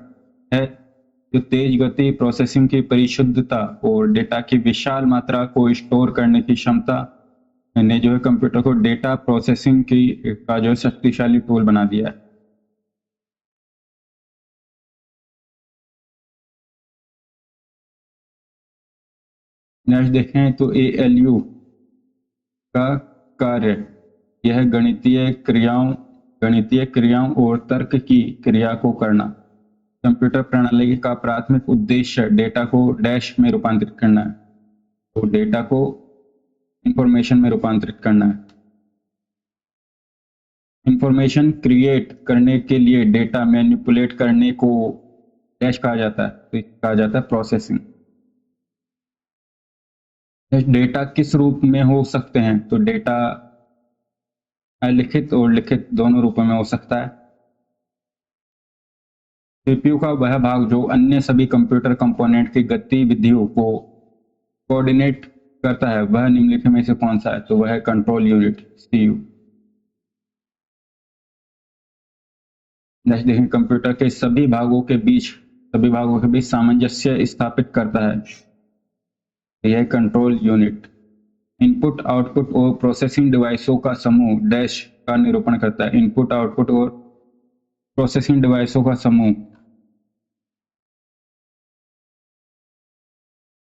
Speaker 1: है, जो तेज गति, प्रोसेसिंग की परिशुद्धता और डेटा की विशाल मात्रा को स्टोर करने की क्षमता ने जो है कंप्यूटर को डेटा प्रोसेसिंग का जो है शक्तिशाली टूल बना दिया है। नेक्स्ट देखें तो एएलयू का कार्य, यह गणितीय क्रियाओं और तर्क की क्रिया को करना। कंप्यूटर प्रणाली का प्राथमिक उद्देश्य डेटा को डैश में रूपांतरित करना है, तो डेटा को इंफॉर्मेशन में रूपांतरित करना है। इंफॉर्मेशन क्रिएट करने के लिए डेटा मैनिपुलेट करने को डैश कहा जाता है, तो इसे कहा जाता है प्रोसेसिंग। डेटा किस रूप में हो सकते हैं? तो डेटा अलिखित और लिखित दोनों रूपों में हो सकता है। सीपीयू का वह भाग जो अन्य सभी कंप्यूटर कंपोनेंट की गतिविधियों को कोऑर्डिनेट करता है, वह निम्नलिखित में से कौन सा है? तो वह है कंट्रोल यूनिट, सीयू। नेक्स्ट देखें, कंप्यूटर के सभी भागों के बीच सामंजस्य स्थापित करता है, यह कंट्रोल यूनिट। इनपुट आउटपुट और प्रोसेसिंग डिवाइसों का समूह डैश का निरूपण करता है। इनपुट आउटपुट और प्रोसेसिंग डिवाइसों का समूह,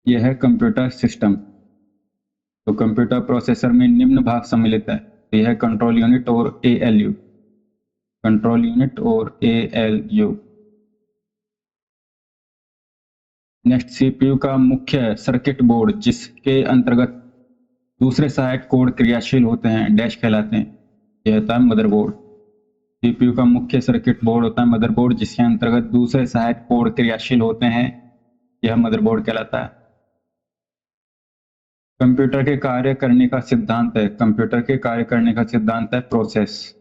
Speaker 1: यह है कंप्यूटर सिस्टम। तो कंप्यूटर प्रोसेसर में निम्न भाग सम्मिलित है, तो यह है कंट्रोल यूनिट और एएलयू। कंट्रोल यूनिट और एएलयू। नेक्स्ट, सीपीयू का मुख्य सर्किट बोर्ड जिसके अंतर्गत दूसरे सहायक कोड क्रियाशील होते हैं डैश कहलाते हैं, यह होता है मदरबोर्ड। सीपीयू का मुख्य सर्किट बोर्ड होता है मदरबोर्ड जिसके अंतर्गत दूसरे सहायक कोड क्रियाशील होते हैं, यह मदरबोर्ड कहलाता है। कंप्यूटर के कार्य करने का सिद्धांत है, कंप्यूटर के कार्य करने का सिद्धांत है प्रोसेस।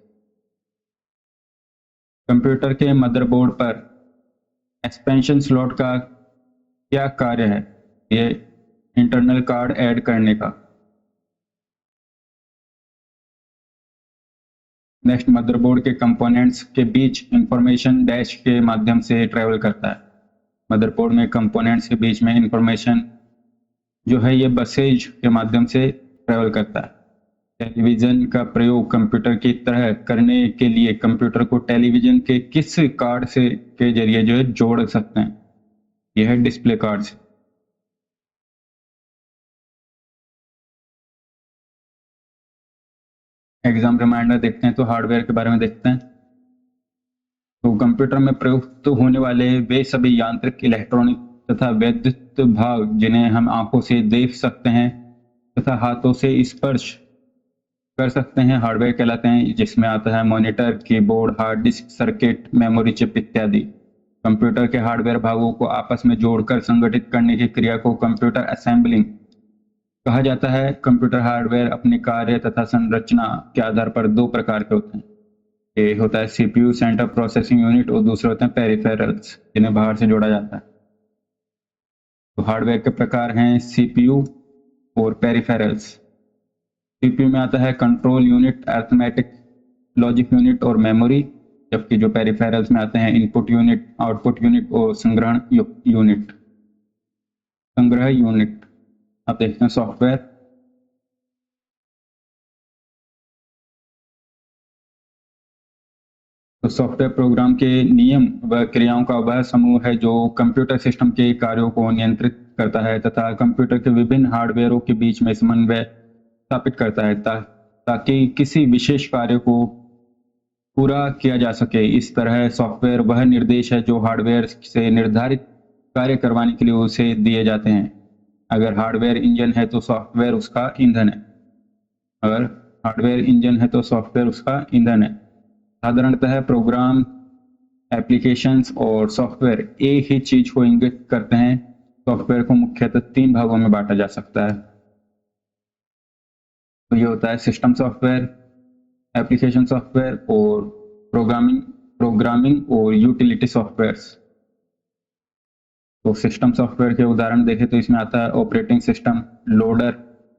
Speaker 1: कंप्यूटर के मदरबोर्ड पर एक्सपेंशन स्लॉट का क्या कार्य है? ये इंटरनल कार्ड ऐड करने का। नेक्स्ट, मदरबोर्ड के कंपोनेंट्स के बीच इंफॉर्मेशन डैश के माध्यम से ट्रेवल करता है। मदरबोर्ड में कंपोनेंट्स के बीच में इंफॉर्मेशन जो है ये बसेज के माध्यम से ट्रेवल करता है। टेलीविजन का प्रयोग कंप्यूटर की तरह करने के लिए कंप्यूटर को टेलीविजन के किस कार्ड से के जरिए जो है जोड़ सकते हैं? यह है डिस्प्ले कार्ड से। एग्जाम रिमाइंडर देखते हैं तो हार्डवेयर के बारे में देखते हैं। तो कंप्यूटर में प्रयुक्त होने वाले वे सभी यांत्रिक, इलेक्ट्रॉनिक तथा वैद्युत भाग जिन्हें हम आंखों से देख सकते हैं तथा हाथों से स्पर्श कर सकते हैं हार्डवेयर कहलाते हैं, जिसमें आता है monitor, keyboard, hard disk, circuit, memory chip इत्यादि। कंप्यूटर के हार्डवेयर भागों को आपस में जोड़कर संगठित करने की क्रिया को कंप्यूटर असेंबलिंग कहा जाता है। कंप्यूटर हार्डवेयर अपने कार्य तथा संरचना के आधार पर दो प्रकार के होते हैं। एक होता है सीपीयू, सेंटर प्रोसेसिंग यूनिट, और दूसरे होते हैं पेरिफेरल्स, जिन्हें बाहर से जोड़ा जाता है। तो हार्डवेयर के प्रकार हैं सीपीयू और पेरिफेरल्स। सीपीयू में आता है control unit, arithmetic, logic unit और मेमोरी, जबकि जो पेरिफेरल्स में आते हैं इनपुट यूनिट, आउटपुट यूनिट और संग्रह यूनिट। अब देखते हैं सॉफ्टवेयर। तो सॉफ्टवेयर प्रोग्राम के नियम व क्रियाओं का वह समूह है जो कंप्यूटर सिस्टम के कार्यों को नियंत्रित करता है तथा कंप्यूटर के विभिन्न हार्डवेयरों के बीच में समन्वय स्थापित करता है ताकि किसी विशेष कार्य को पूरा किया जा सके। इस तरह सॉफ्टवेयर वह निर्देश है जो हार्डवेयर से निर्धारित कार्य करवाने के लिए उसे दिए जाते हैं। अगर हार्डवेयर इंजन है तो सॉफ्टवेयर उसका ईंधन है। अगर हार्डवेयर इंजन है तो सॉफ्टवेयर उसका ईंधन है। साधारणतः प्रोग्राम, एप्लीकेशंस और सॉफ्टवेयर एक ही चीज को इंगित करते हैं। सॉफ्टवेयर को मुख्यतः 3 भागों में बांटा जा सकता है। तो ये होता है सिस्टम सॉफ्टवेयर, एप्लीकेशन सॉफ्टवेयर और प्रोग्रामिंग और यूटिलिटी सॉफ्टवेयर्स। तो सिस्टम सॉफ्टवेयर के उदाहरण देखें तो इसमें आता है operating system, loader,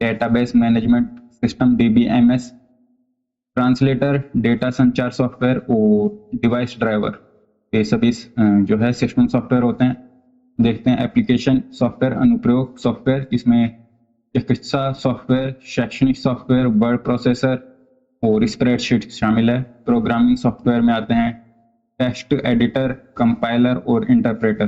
Speaker 1: database management system DBMS, translator, data संचार सॉफ्टवेयर और डिवाइस ड्राइवर। ये सभी जो है सिस्टम सॉफ्टवेयर होते हैं। देखते हैं एप्लीकेशन सॉफ्टवेयर, अनुप्रयोग सॉफ्टवेयर, इसमें चिकित्सा सॉफ्टवेयर, शैक्षणिक सॉफ्टवेयर, वर्ड प्रोसेसर और स्प्रेडशीट शामिल है। प्रोग्रामिंग सॉफ्टवेयर में आते हैं टेक्स्ट एडिटर, कंपाइलर और इंटरप्रेटर।